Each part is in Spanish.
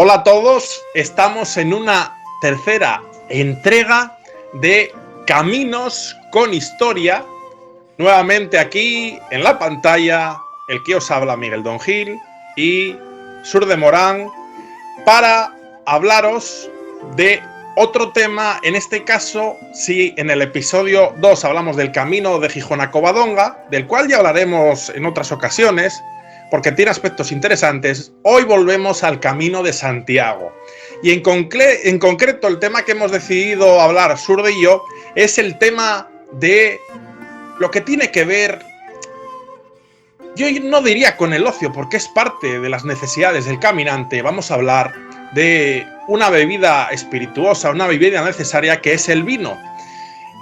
Hola a todos, estamos en una tercera entrega de Caminos con Historia. Nuevamente aquí en la pantalla, el que os habla, Miguel Don Gil y Sur de Morán, para hablaros de otro tema. En este caso, sí, en el episodio 2 hablamos del camino de Gijón a Covadonga, del cual ya hablaremos en otras ocasiones, porque tiene aspectos interesantes. Hoy volvemos al Camino de Santiago. Y en concreto el tema que hemos decidido hablar Surde y yo es el tema de lo que tiene que ver, yo no diría con el ocio, porque es parte de las necesidades del caminante. Vamos a hablar de una bebida espirituosa, una bebida necesaria, que es el vino.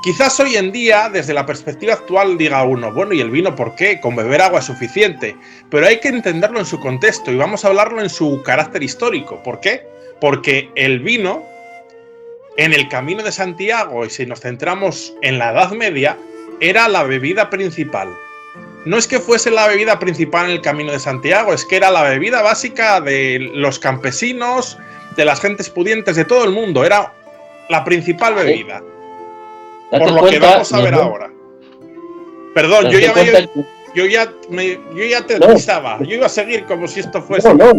Quizás hoy en día, desde la perspectiva actual, diga uno, bueno, ¿y el vino por qué? Con beber agua es suficiente. Pero hay que entenderlo en su contexto y vamos a hablarlo en su carácter histórico. ¿Por qué? Porque el vino, en el Camino de Santiago, y si nos centramos en la Edad Media, era la bebida principal. No es que fuese la bebida principal en el Camino de Santiago, es que era la bebida básica de los campesinos, de las gentes pudientes, de todo el mundo. Era la principal bebida. Por lo que vamos a ver ahora. Perdón, yo ya te avisaba. Yo iba a seguir como si esto fuese. No,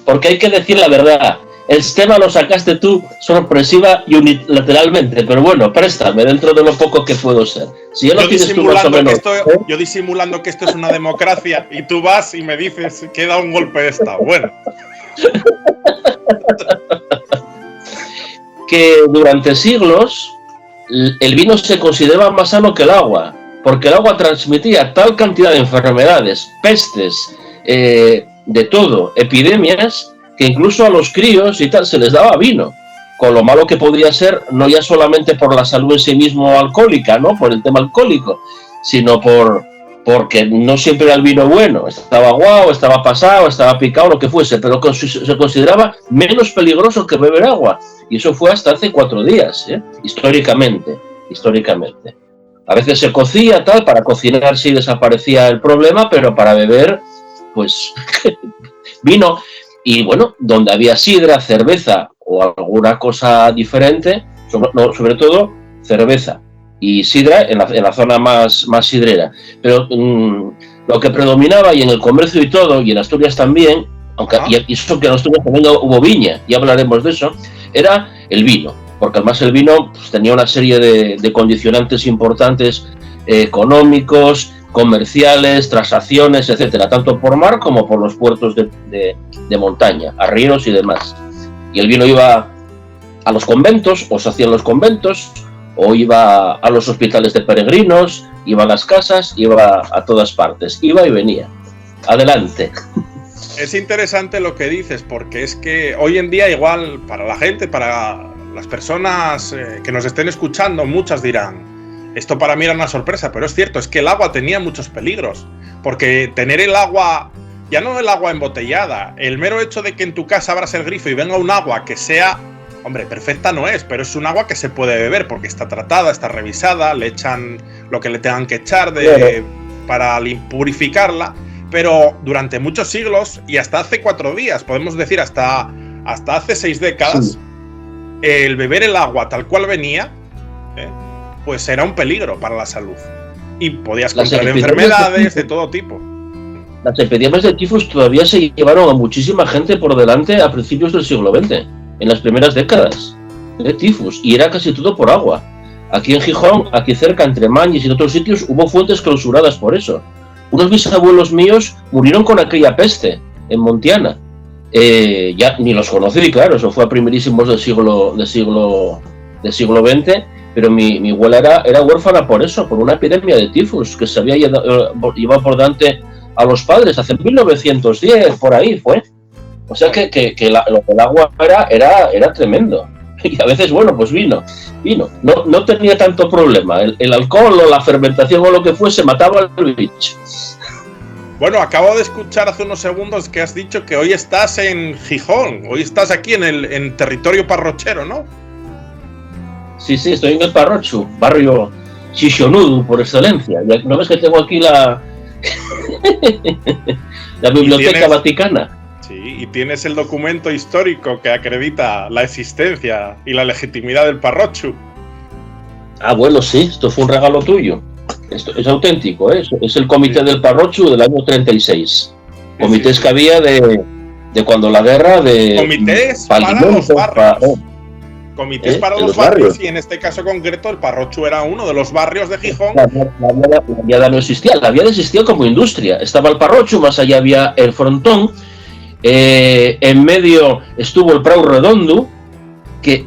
porque hay que decir la verdad. El tema lo sacaste tú sorpresiva y unilateralmente, pero bueno, préstame dentro de lo poco que puedo ser. Si ya lo tienes tú más o menos, yo disimulando que esto es una democracia y tú vas y me dices que da un golpe de estado. Bueno. Que durante siglos el vino se consideraba más sano que el agua, porque el agua transmitía tal cantidad de enfermedades, pestes, de todo, epidemias, que incluso a los críos y tal se les daba vino, con lo malo que podría ser, no ya solamente por la salud en sí mismo alcohólica, ¿no? Por el tema alcohólico, sino porque no siempre era el vino bueno, estaba aguado, estaba pasado, estaba picado, lo que fuese, pero se consideraba menos peligroso que beber agua. Y eso fue hasta hace 4 días, históricamente. A veces se cocía, tal, para cocinar sí desaparecía el problema, pero para beber, pues, vino. Y bueno, donde había sidra, cerveza o alguna cosa diferente, sobre todo cerveza y sidra en la zona más sidrera. Pero lo que predominaba, y en el comercio y todo, y en Asturias también, aunque y eso que en Asturias también hubo viña, ya hablaremos de eso, era el vino, porque además el vino pues, tenía una serie de condicionantes importantes, económicos, comerciales, transacciones, etcétera, tanto por mar como por los puertos de montaña, arrieros y demás. Y el vino iba a los conventos, o se hacía en los conventos, o iba a los hospitales de peregrinos, iba a las casas, iba a todas partes, iba y venía. Adelante. Es interesante lo que dices, porque es que hoy en día igual para la gente, para las personas que nos estén escuchando, muchas dirán, esto para mí era una sorpresa, pero es cierto, es que el agua tenía muchos peligros, porque tener el agua, ya no el agua embotellada, el mero hecho de que en tu casa abras el grifo y venga un agua que sea, hombre, perfecta no es, pero es un agua que se puede beber porque está tratada, está revisada, le echan lo que le tengan que echar para purificarla. Pero durante muchos siglos y hasta hace 4 días, podemos decir hasta hace 6 décadas, sí, el beber el agua tal cual venía, pues era un peligro para la salud. Y podías contraer enfermedades de todo tipo. Las epidemias de tifus todavía se llevaron a muchísima gente por delante a principios del siglo XX, en las primeras décadas de tifus, y era casi todo por agua. Aquí en Gijón, aquí cerca, entre Mañes y en otros sitios, hubo fuentes clausuradas por eso. Unos bisabuelos míos murieron con aquella peste en Montiana. Ya ni los conocí, claro, eso fue a primerísimos del siglo XX, pero mi abuela era huérfana por eso, por una epidemia de tifus que se había llevado por delante a los padres hace 1910, por ahí fue. O sea que lo del agua era tremendo. Y a veces, bueno, pues vino. No tenía tanto problema. El alcohol o la fermentación o lo que fuese mataba al bicho. Bueno, acabo de escuchar hace unos segundos que has dicho que hoy estás en Gijón. Hoy estás aquí en territorio parrochero, ¿no? Sí, estoy en el Parrocho, barrio Xixonudo por excelencia. ¿No ves que tengo aquí la Biblioteca Vaticana? Sí, y tienes el documento histórico que acredita la existencia y la legitimidad del Parrocho. Ah, bueno, sí, esto fue un regalo tuyo. Esto es auténtico, ¿eh? Es el comité del Parrocho del año 36. Comités que había de cuando la guerra de... Comités para los barrios. Comités para los barrios, y en este caso concreto el Parrocho era uno de los barrios de Gijón. La Viada no existía, la Viada existía como industria. Estaba el Parrocho, más allá había el frontón, en medio estuvo el Prau Redondo, que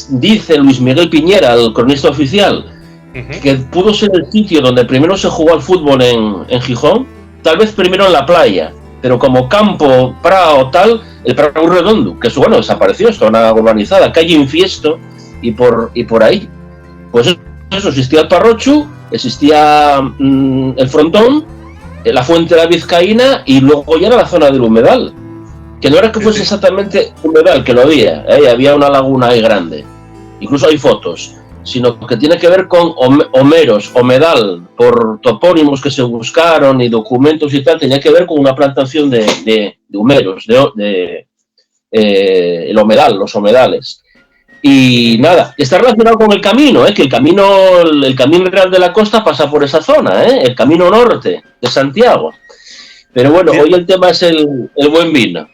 dice Luis Miguel Piñera, el cronista oficial, que pudo ser el sitio donde primero se jugó al fútbol en Gijón, tal vez primero en la playa, pero como campo, prao, tal, el Prau Redondo, que bueno, desapareció, es zona urbanizada, calle Infiesto y por ahí. Pues eso, existía el Parrocho, existía el frontón, la fuente de la Vizcaína, y luego ya era la zona del humedal, que no era que fuese exactamente humedal, que lo había una laguna ahí grande, incluso hay fotos, sino que tiene que ver con homeros, humedal, por topónimos que se buscaron y documentos y tal, tenía que ver con una plantación de humeros, el humedal, los humedales. Y nada, está relacionado con el camino, que el camino real de la costa pasa por esa zona, el camino norte de Santiago. Pero bueno, hoy el tema es el buen vino.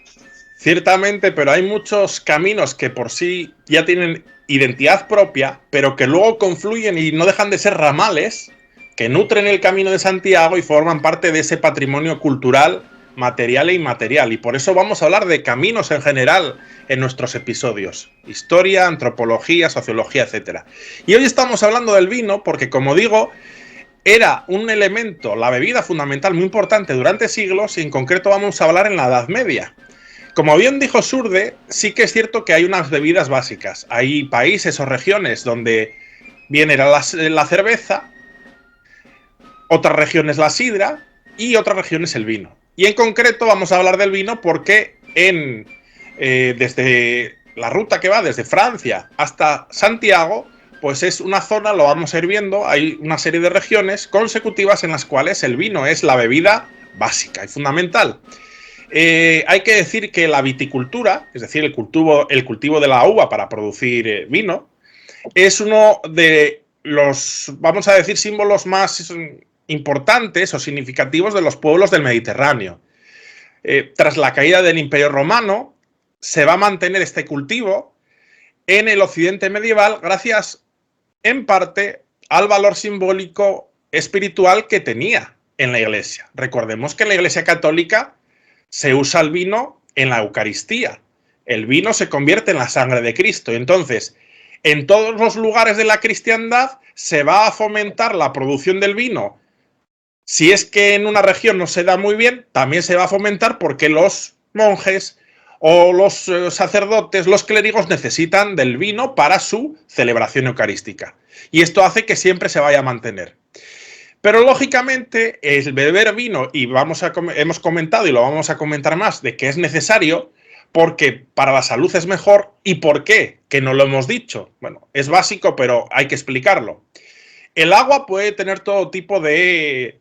Ciertamente, pero hay muchos caminos que por sí ya tienen identidad propia, pero que luego confluyen y no dejan de ser ramales que nutren el Camino de Santiago y forman parte de ese patrimonio cultural, material e inmaterial. Y por eso vamos a hablar de caminos en general en nuestros episodios. Historia, antropología, sociología, etc. Y hoy estamos hablando del vino porque, como digo, era un elemento, la bebida fundamental muy importante durante siglos, y en concreto vamos a hablar en la Edad Media. Como bien dijo Surde, sí que es cierto que hay unas bebidas básicas. Hay países o regiones donde bien era la cerveza, otras regiones la sidra y otras regiones el vino. Y en concreto vamos a hablar del vino porque desde la ruta que va desde Francia hasta Santiago, pues es una zona, lo vamos a ir viendo, hay una serie de regiones consecutivas en las cuales el vino es la bebida básica y fundamental. Hay que decir que la viticultura, es decir, el cultivo de la uva para producir vino, es uno de los, vamos a decir, símbolos más importantes o significativos de los pueblos del Mediterráneo. Tras la caída del Imperio Romano, se va a mantener este cultivo en el occidente medieval gracias, en parte, al valor simbólico espiritual que tenía en la Iglesia. Recordemos que en la Iglesia católica se usa el vino en la Eucaristía. El vino se convierte en la sangre de Cristo. Entonces, en todos los lugares de la cristiandad se va a fomentar la producción del vino. Si es que en una región no se da muy bien, también se va a fomentar porque los monjes o los sacerdotes, los clérigos necesitan del vino para su celebración eucarística. Y esto hace que siempre se vaya a mantener. Pero lógicamente el beber vino, y hemos comentado y lo vamos a comentar más, de que es necesario porque para la salud es mejor. ¿Y por qué? Que no lo hemos dicho. Bueno, es básico, pero hay que explicarlo. El agua puede tener todo tipo de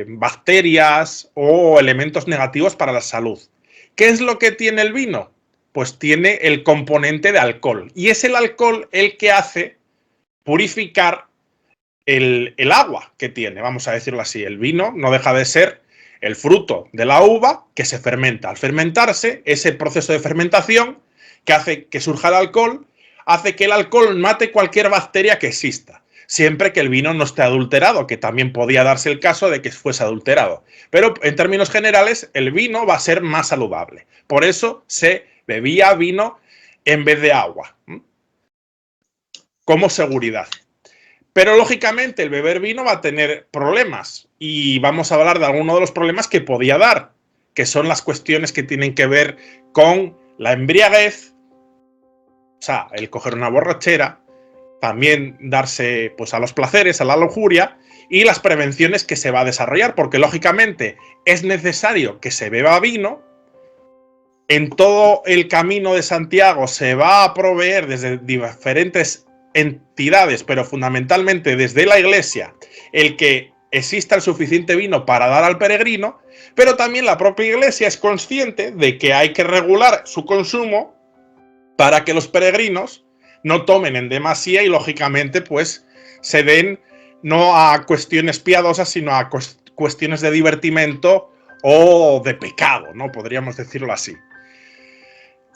bacterias o elementos negativos para la salud. ¿Qué es lo que tiene el vino? Pues tiene el componente de alcohol. Y es el alcohol el que hace purificar el agua que tiene, vamos a decirlo así. El vino no deja de ser el fruto de la uva que se fermenta. Al fermentarse, ese proceso de fermentación que hace que surja el alcohol, hace que el alcohol mate cualquier bacteria que exista, siempre que el vino no esté adulterado, que también podía darse el caso de que fuese adulterado. Pero en términos generales, el vino va a ser más saludable. Por eso se bebía vino en vez de agua, como seguridad. Pero lógicamente el beber vino va a tener problemas, y vamos a hablar de algunos de los problemas que podía dar, que son las cuestiones que tienen que ver con la embriaguez, o sea, el coger una borrachera, también darse pues a los placeres, a la lujuria, y las prevenciones que se va a desarrollar, porque lógicamente es necesario que se beba vino. En todo el Camino de Santiago se va a proveer desde diferentes entidades, pero fundamentalmente desde la Iglesia, el que exista el suficiente vino para dar al peregrino, pero también la propia Iglesia es consciente de que hay que regular su consumo para que los peregrinos no tomen en demasía y, lógicamente, pues se den no a cuestiones piadosas, sino a cuestiones de divertimento o de pecado, ¿no? Podríamos decirlo así.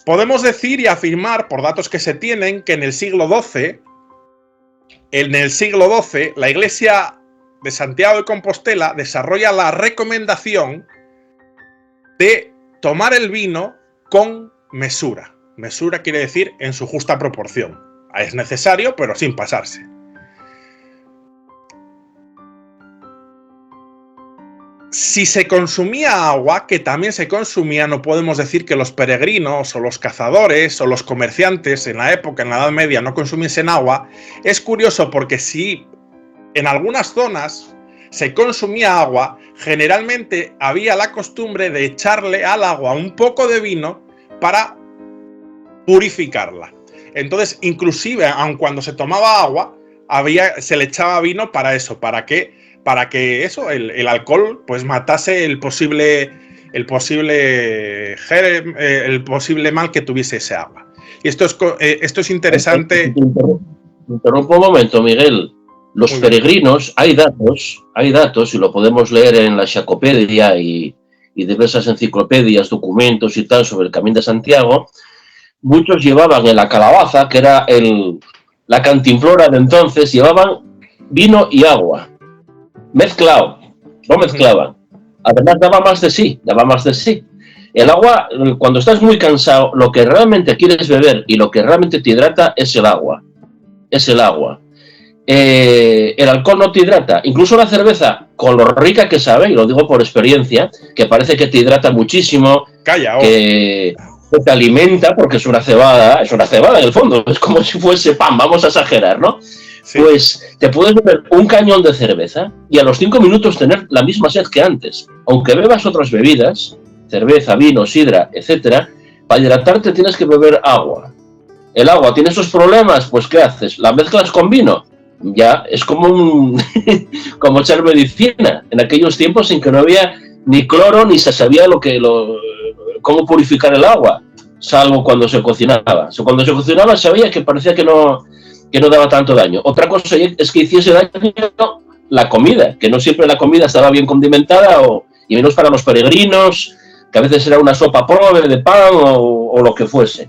Podemos decir y afirmar, por datos que se tienen, que en el siglo XII, la Iglesia de Santiago de Compostela desarrolla la recomendación de tomar el vino con mesura. Mesura quiere decir en su justa proporción. Es necesario, pero sin pasarse. Si se consumía agua, que también se consumía, no podemos decir que los peregrinos o los cazadores o los comerciantes en la época, en la Edad Media, no consumiesen agua. Es curioso porque si en algunas zonas se consumía agua, generalmente había la costumbre de echarle al agua un poco de vino para purificarla. Entonces, inclusive, aun cuando se tomaba agua, se le echaba vino para eso, para que el alcohol pues matase el posible mal que tuviese ese agua. Y esto es interesante. Interrumpo un momento, Miguel. Los peregrinos, hay datos, y lo podemos leer en la Xacopedia y diversas enciclopedias, documentos y tal sobre el Camino de Santiago. Muchos llevaban en la calabaza, que era la cantimplora de entonces, llevaban vino y agua. Mezclado, no mezclaban. Además daba más de sí. El agua, cuando estás muy cansado, lo que realmente quieres beber y lo que realmente te hidrata es el agua. El alcohol no te hidrata. Incluso la cerveza, con lo rica que sabe, y lo digo por experiencia, que parece que te hidrata muchísimo, que te alimenta, porque es una cebada en el fondo, es como si fuese pan, vamos a exagerar, ¿no? Sí. Pues te puedes beber un cañón de cerveza y a los 5 minutos tener la misma sed que antes. Aunque bebas otras bebidas, cerveza, vino, sidra, etcétera, para hidratarte tienes que beber agua. El agua tiene esos problemas, pues ¿qué haces? ¿La mezclas con vino? Ya es como como echar medicina. En aquellos tiempos en que no había ni cloro ni se sabía cómo purificar el agua, salvo cuando se cocinaba. Cuando se cocinaba sabía que parecía que no daba tanto daño. Otra cosa es que hiciese daño la comida, que no siempre la comida estaba bien condimentada, y menos para los peregrinos, que a veces era una sopa pobre de pan o lo que fuese.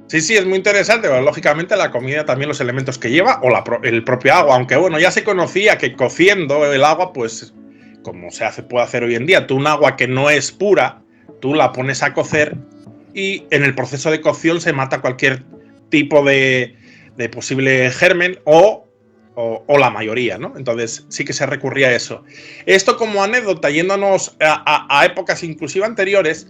Sí, es muy interesante, pero lógicamente la comida también, los elementos que lleva, o el propio agua, aunque bueno, ya se conocía que cociendo el agua, pues como puede hacer hoy en día, tú un agua que no es pura, tú la pones a cocer y en el proceso de cocción se mata cualquier tipo de posible germen o la mayoría, ¿no? Entonces sí que se recurría a eso. Esto como anécdota, yéndonos a épocas inclusive anteriores,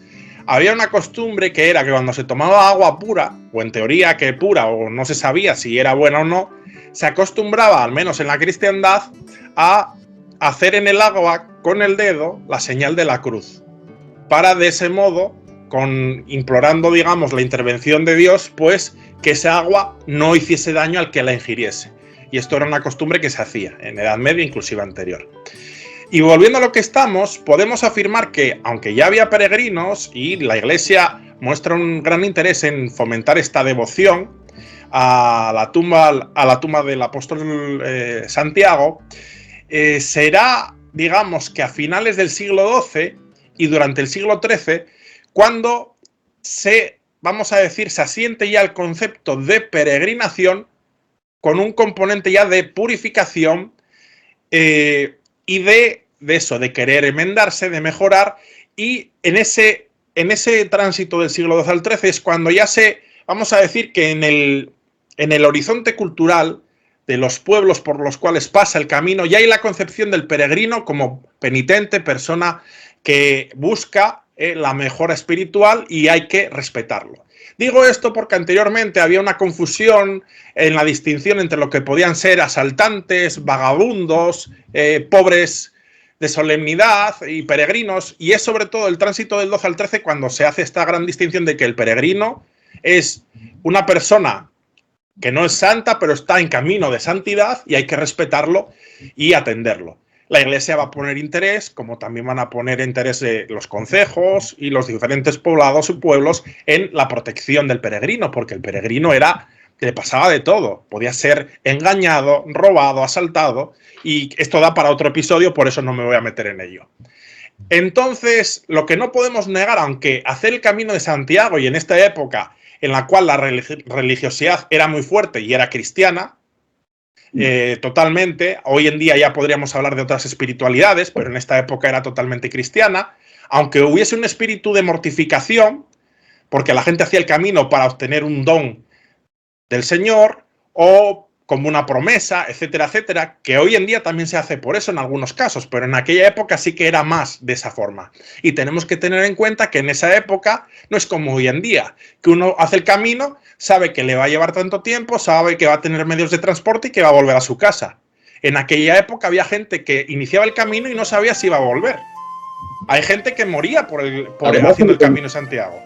había una costumbre que era que cuando se tomaba agua pura, o en teoría que pura, o no se sabía si era buena o no, se acostumbraba, al menos en la cristiandad, a hacer en el agua con el dedo la señal de la cruz, para de ese modo, implorando, digamos, la intervención de Dios, pues que esa agua no hiciese daño al que la ingiriese. Y esto era una costumbre que se hacía en Edad Media, inclusive anterior. Y volviendo a lo que estamos, podemos afirmar que, aunque ya había peregrinos y la Iglesia muestra un gran interés en fomentar esta devoción a la tumba del apóstol Santiago, será, digamos, que a finales del siglo XII y durante el siglo XIII, cuando se asiente ya el concepto de peregrinación con un componente ya de purificación y de querer enmendarse, de mejorar, y en ese tránsito del siglo XII al XIII es cuando ya vamos a decir que en el horizonte cultural de los pueblos por los cuales pasa el camino, ya hay la concepción del peregrino como penitente, persona que busca la mejora espiritual y hay que respetarlo. Digo esto porque anteriormente había una confusión en la distinción entre lo que podían ser asaltantes, vagabundos, pobres de solemnidad y peregrinos, y es sobre todo el tránsito del 12 al 13 cuando se hace esta gran distinción de que el peregrino es una persona que no es santa, pero está en camino de santidad y hay que respetarlo y atenderlo. La Iglesia va a poner interés, como también van a poner interés los concejos y los diferentes poblados y pueblos en la protección del peregrino, porque el peregrino le pasaba de todo. Podía ser engañado, robado, asaltado, y esto da para otro episodio, por eso no me voy a meter en ello. Entonces, lo que no podemos negar, aunque hacer el Camino de Santiago, y en esta época en la cual la religiosidad era muy fuerte y era cristiana, totalmente, hoy en día ya podríamos hablar de otras espiritualidades, pero en esta época era totalmente cristiana, aunque hubiese un espíritu de mortificación, porque la gente hacía el camino para obtener un don del Señor, o como una promesa, etcétera, etcétera, que hoy en día también se hace por eso en algunos casos, pero en aquella época sí que era más de esa forma. Y tenemos que tener en cuenta que en esa época no es como hoy en día, que uno hace el camino, sabe que le va a llevar tanto tiempo, sabe que va a tener medios de transporte y que va a volver a su casa. En aquella época había gente que iniciaba el camino y no sabía si iba a volver. Hay gente que moría por haciendo el Camino de Santiago.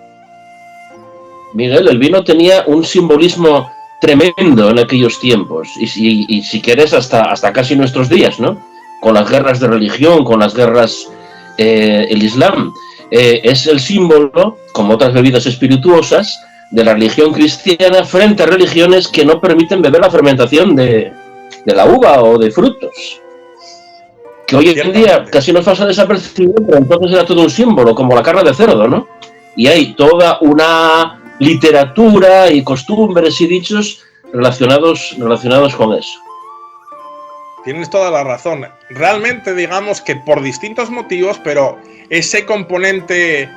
Miguel, el vino tenía un simbolismo tremendo en aquellos tiempos, y si quieres hasta casi nuestros días, ¿no? Con las guerras de religión, con las guerras, el Islam, es el símbolo, como otras bebidas espirituosas, de la religión cristiana frente a religiones que no permiten beber la fermentación de la uva o de frutos. Que hoy en día casi nos pasa desapercibido, pero entonces era todo un símbolo, como la carne de cerdo, ¿no? Y hay toda una literatura y costumbres y dichos relacionados con eso. Tienes toda la razón. Realmente, digamos que por distintos motivos, pero ese componente,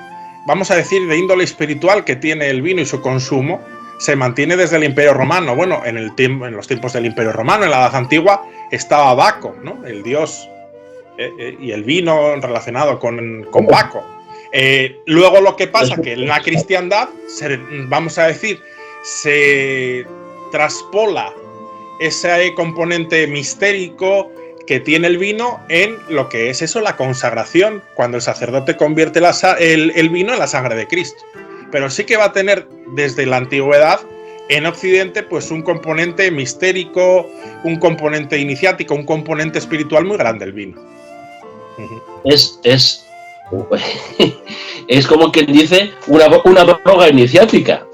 vamos a decir, de índole espiritual que tiene el vino y su consumo, se mantiene desde el Imperio Romano. Bueno, en los tiempos del Imperio Romano, en la Edad Antigua, estaba Baco, ¿no? El dios, y el vino relacionado con Baco. Luego lo que pasa que en la cristiandad, vamos a decir, se traspola ese componente mistérico que tiene el vino en lo que es eso, la consagración, cuando el sacerdote convierte el vino en la sangre de Cristo. Pero sí que va a tener desde la antigüedad en Occidente pues un componente mistérico, un componente iniciático, un componente espiritual muy grande el vino. Es como quien dice una droga iniciática,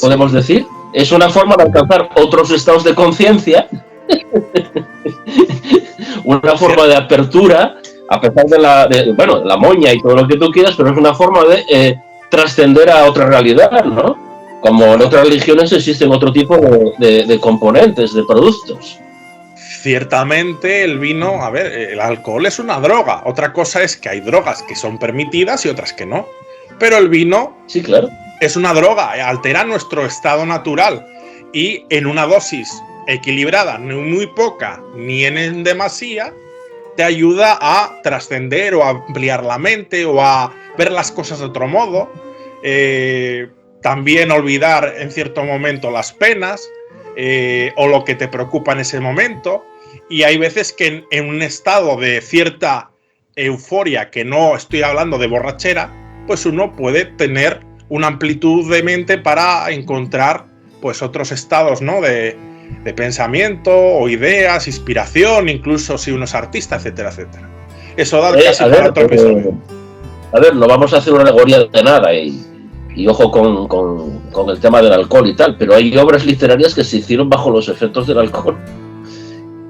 podemos decir. Es una forma de alcanzar otros estados de conciencia, una forma de apertura, a pesar de la moña y todo lo que tú quieras, pero es una forma de trascender a otra realidad, ¿no? Como en otras religiones existen otro tipo de componentes, de productos. Ciertamente el vino, a ver, el alcohol es una droga. Otra cosa es que hay drogas que son permitidas y otras que no. Pero el vino, sí, claro, es una droga, altera nuestro estado natural y en una dosis equilibrada, ni muy poca ni en demasía, te ayuda a trascender o a ampliar la mente o a ver las cosas de otro modo. También olvidar en cierto momento las penas o lo que te preocupa en ese momento. Y hay veces que en un estado de cierta euforia, que no estoy hablando de borrachera, pues uno puede tener una amplitud de mente para encontrar pues otros estados, ¿no? de pensamiento o ideas, inspiración, incluso si uno es artista, etcétera, etcétera. Eso da casi para otro episodio. A ver, no vamos a hacer una alegoría de nada y ojo con el tema del alcohol y tal, pero hay obras literarias que se hicieron bajo los efectos del alcohol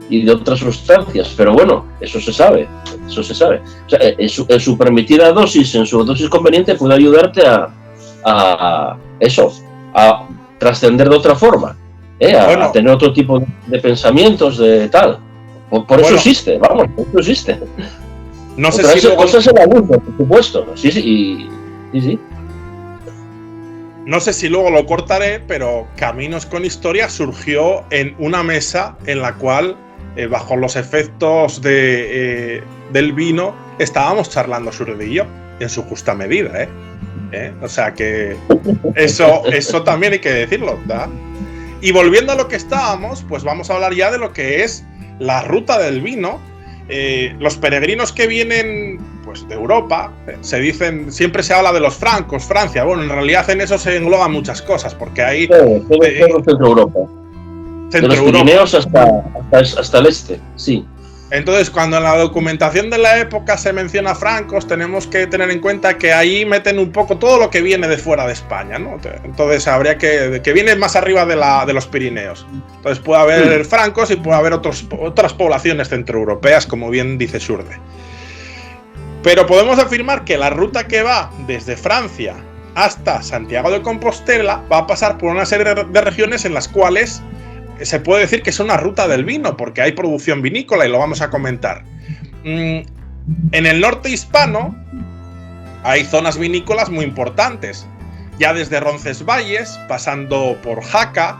y de otras sustancias, pero bueno, eso se sabe. O sea, en su permitida dosis, en su dosis conveniente, puede ayudarte a trascender de otra forma, a tener otro tipo de pensamientos, de tal. Por eso existe, vamos, por eso existe. No sé si cosas en la luz, por supuesto, sí. No sé si luego lo cortaré, pero Caminos con Historia surgió en una mesa en la cual, bajo los efectos del vino, estábamos charlando Suredi y yo, en su justa medida, O sea que eso también hay que decirlo, ¿verdad? Y volviendo a lo que estábamos, pues vamos a hablar ya de lo que es la ruta del vino. Los peregrinos que vienen pues, de Europa. Se dicen, siempre se habla de los francos, Francia. Bueno, en realidad en eso se engloban muchas cosas, porque ahí... Todo Centro Europa. De los Pirineos hasta el este, sí. Entonces, cuando en la documentación de la época se menciona francos, tenemos que tener en cuenta que ahí meten un poco todo lo que viene de fuera de España, ¿no? Entonces, habría que viene más arriba de los Pirineos. Entonces, puede haber francos y puede haber otras poblaciones centroeuropeas, como bien dice Surde. Pero podemos afirmar que la ruta que va desde Francia hasta Santiago de Compostela va a pasar por una serie de regiones en las cuales se puede decir que es una ruta del vino, porque hay producción vinícola y lo vamos a comentar. En el norte hispano hay zonas vinícolas muy importantes, ya desde Roncesvalles, pasando por Jaca,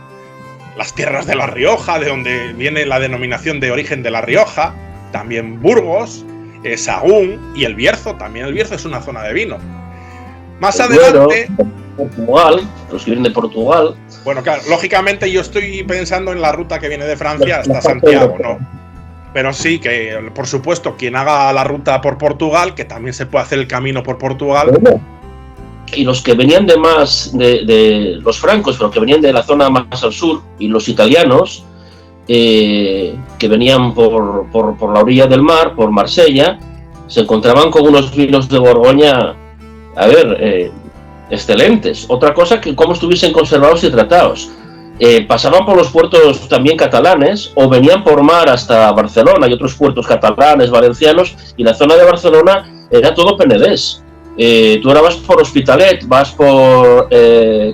las tierras de La Rioja, de donde viene la denominación de origen de La Rioja, también Burgos, Sahagún y el Bierzo. También el Bierzo es una zona de vino. Más adelante... Portugal, los que vienen de Portugal. Bueno, claro, lógicamente yo estoy pensando en la ruta que viene de Francia hasta Santiago, ¿no? Pero sí que, por supuesto, quien haga la ruta por Portugal, que también se puede hacer el camino por Portugal. Y los que venían de los francos, pero que venían de la zona más al sur, y los italianos, que venían por la orilla del mar, por Marsella, se encontraban con unos vinos de Borgoña, a ver, excelentes. Otra cosa que cómo estuviesen conservados y tratados. Pasaban por los puertos también catalanes o venían por mar hasta Barcelona y otros puertos catalanes, valencianos, y la zona de Barcelona era todo penedés. Tú ahora vas por Hospitalet, vas por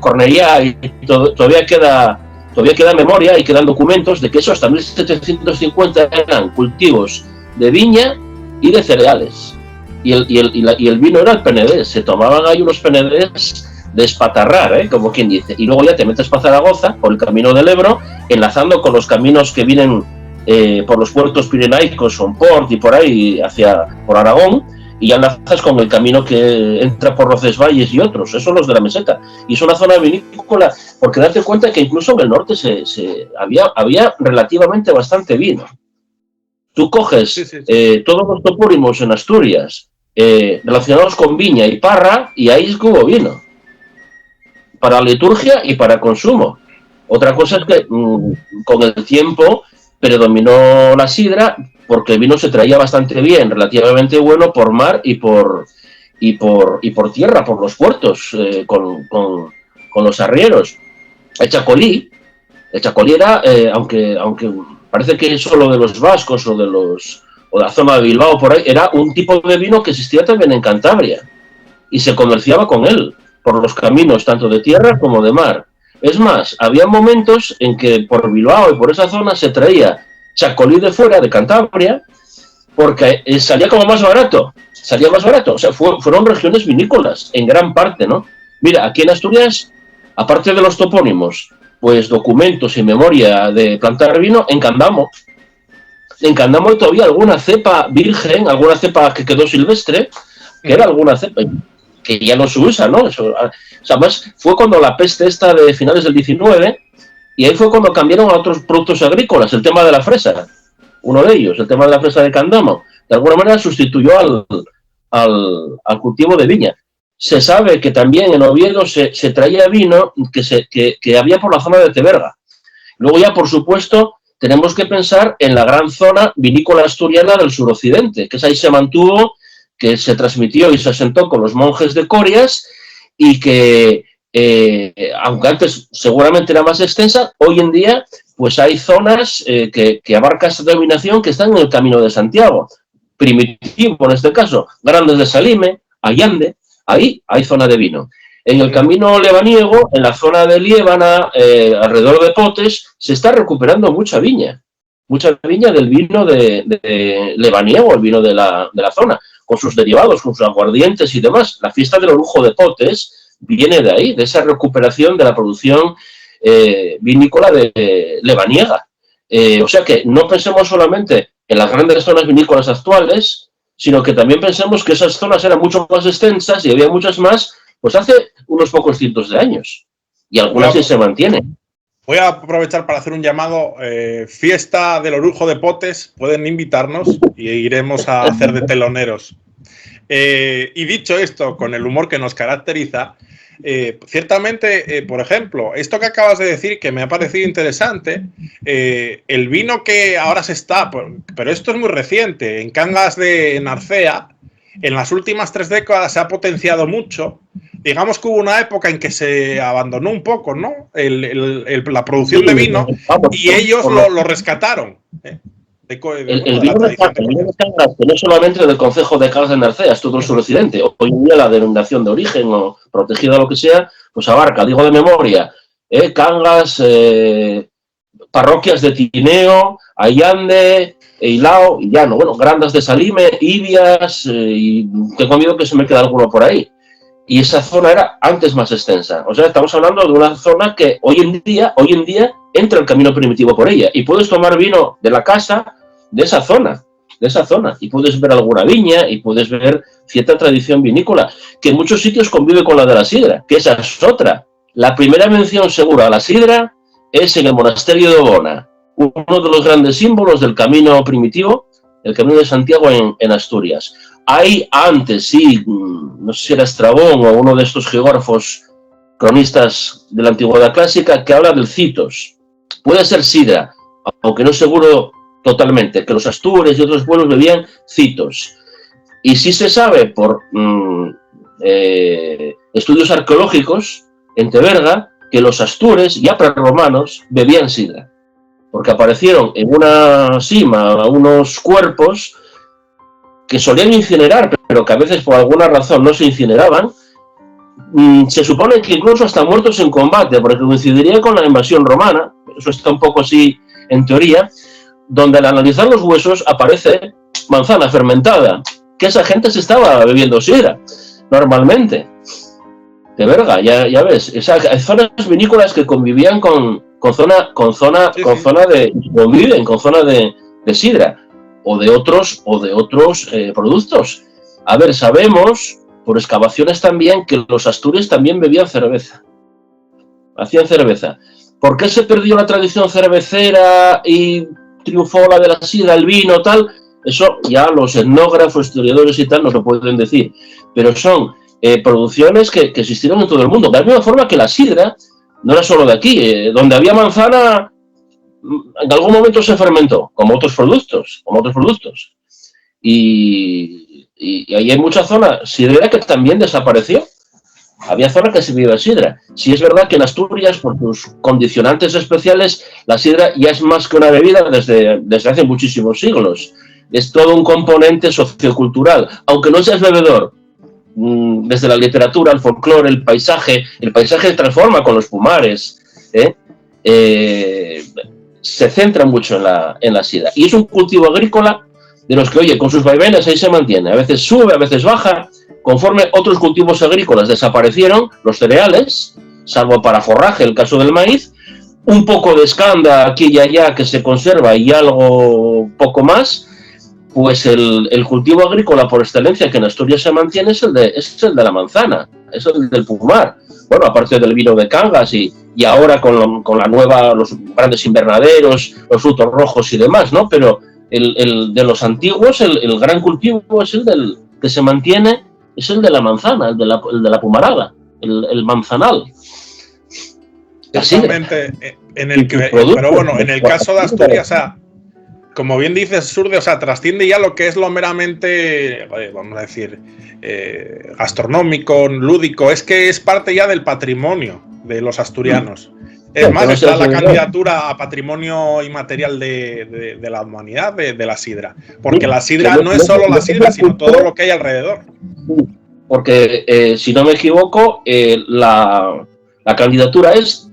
Cornellà y todavía queda memoria y quedan documentos de que eso hasta 1750 eran cultivos de viña y de cereales. Y el vino era el penedés, se tomaban ahí unos penedés de espatarrar, como quien dice, y luego ya te metes para Zaragoza por el camino del Ebro, enlazando con los caminos que vienen por los puertos pirenaicos, Somport y por ahí por Aragón, y ya enlazas con el camino que entra por Roncesvalles y otros, esos son los de la meseta, y es una zona vinícola, porque date cuenta que incluso en el norte había relativamente bastante vino. Tú coges todos los topónimos en Asturias relacionados con viña y parra, y ahí es que hubo vino para liturgia y para consumo. Otra cosa es que con el tiempo predominó la sidra, porque el vino se traía bastante bien, relativamente bueno por mar y por tierra, por los puertos, con los arrieros. El chacolí era, aunque parece que es solo de los vascos o de la zona de Bilbao por ahí, era un tipo de vino que existía también en Cantabria y se comerciaba con él por los caminos tanto de tierra como de mar. Es más, había momentos en que por Bilbao y por esa zona se traía chacolí de fuera, de Cantabria, porque salía como más barato, o sea, fueron regiones vinícolas en gran parte, ¿no? Mira, aquí en Asturias, aparte de los topónimos, pues documentos y memoria de plantar vino, en Candamo todavía alguna cepa virgen, alguna cepa que quedó silvestre, que era alguna cepa que ya no se usa, ¿no? Eso, o sea, más fue cuando la peste esta de finales del 19, y ahí fue cuando cambiaron a otros productos agrícolas, el tema de la fresa, uno de ellos, el tema de la fresa de Candamo, de alguna manera sustituyó al cultivo de viña. Se sabe que también en Oviedo se traía vino que había por la zona de Teberga. Luego ya, por supuesto, tenemos que pensar en la gran zona vinícola asturiana del suroccidente, que es ahí se mantuvo, que se transmitió y se asentó con los monjes de Corias, y que, aunque antes seguramente era más extensa, hoy en día pues hay zonas que abarca esta denominación que están en el Camino de Santiago. Primitivo, en este caso, Grandes de Salime, Allande, ahí hay zona de vino. En el camino lebaniego, en la zona de Liébana, alrededor de Potes, se está recuperando mucha viña del vino de lebaniego, el vino de la zona, con sus derivados, con sus aguardientes y demás. La fiesta del orujo de Potes viene de ahí, de esa recuperación de la producción vinícola de lebaniega. O sea que no pensemos solamente en las grandes zonas vinícolas actuales, sino que también pensemos que esas zonas eran mucho más extensas y había muchas más, pues hace unos pocos cientos de años. Y algunas sí se mantienen. Voy a aprovechar para hacer un llamado. Fiesta del orujo de Potes, pueden invitarnos y iremos a hacer de teloneros. Y dicho esto, con el humor que nos caracteriza, ciertamente, por ejemplo, esto que acabas de decir, que me ha parecido interesante, el vino que ahora se está, pero esto es muy reciente, en Cangas de Narcea, en las últimas 3 décadas se ha potenciado mucho. Digamos que hubo una época en que se abandonó un poco, ¿no? La producción de vino, y ellos lo rescataron. El vino de Cangas, que no solamente del concejo de Cangas de Narcea, es todo el suroccidente. Hoy en día la denominación de origen o protegida o lo que sea, pues abarca, digo de memoria, Cangas, parroquias de Tineo, Allande, Eilao y Llano, bueno, Grandas de Salime, Ibias, y tengo miedo que se me quede alguno por ahí. Y esa zona era antes más extensa. O sea, estamos hablando de una zona que hoy en día entra el camino primitivo por ella. Y puedes tomar vino de la casa de esa zona. Y puedes ver alguna viña y puedes ver cierta tradición vinícola, que en muchos sitios convive con la de la sidra, que esa es otra. La primera mención segura a la sidra es en el monasterio de Obona, uno de los grandes símbolos del camino primitivo, el camino de Santiago en Asturias. Hay antes, sí, no sé si era Estrabón o uno de estos geógrafos cronistas de la antigüedad clásica, que habla del citos. Puede ser sidra, aunque no es seguro totalmente, que los astures y otros pueblos bebían citos. Y sí se sabe por estudios arqueológicos en Teberga que los astures, ya prerromanos, bebían sidra, porque aparecieron en una sima unos cuerpos que solían incinerar, pero que a veces por alguna razón no se incineraban. Se supone que incluso hasta muertos en combate, porque coincidiría con la invasión romana, eso está un poco así en teoría, donde al analizar los huesos aparece manzana fermentada, que esa gente se estaba bebiendo sidra, normalmente. De verga, ya ves, hay zonas vinícolas que convivían con zona de sidra, o de otros productos. A ver, sabemos por excavaciones también que los astures también bebían cerveza. Hacían cerveza. ¿Por qué se perdió la tradición cervecera y triunfó la de la sidra, el vino, tal? Eso ya los etnógrafos, historiadores y tal nos lo pueden decir. Pero son producciones que existieron en todo el mundo. De la misma forma que la sidra no era solo de aquí. Donde había manzana, en algún momento se fermentó, como otros productos. Y ahí hay mucha zona sidrera que también desapareció. Había zonas que se bebía sidra. Sí es verdad que en Asturias, por sus condicionantes especiales, la sidra ya es más que una bebida desde hace muchísimos siglos. Es todo un componente sociocultural. Aunque no seas bebedor, desde la literatura, el folclore, el paisaje se transforma con los pumares. Se centra mucho en la sidra. Y es un cultivo agrícola de los que, oye, con sus vaivenes ahí se mantiene. A veces sube, a veces baja. Conforme otros cultivos agrícolas desaparecieron, los cereales, salvo para forraje, el caso del maíz, un poco de escanda aquí y allá que se conserva y algo poco más, pues el cultivo agrícola por excelencia que en Asturias se mantiene es el de la manzana, es el del pomar. Bueno, aparte del vino de Cangas y ahora con la nueva, los grandes invernaderos, los frutos rojos y demás, ¿no? Pero el de los antiguos, el gran cultivo es el del que se mantiene, es el de la manzana, el de la pumarada, el manzanal. Exactamente, pero bueno, en el caso de Asturias, o sea, como bien dices, Surde, o sea, trasciende ya lo que es lo meramente, vamos a decir, gastronómico, lúdico, es que es parte ya del patrimonio de los asturianos. Es más, está la candidatura a patrimonio inmaterial de la humanidad de la sidra. Porque la sidra no es solo la sidra, sino todo lo que hay alrededor. Porque, si no me equivoco, la candidatura es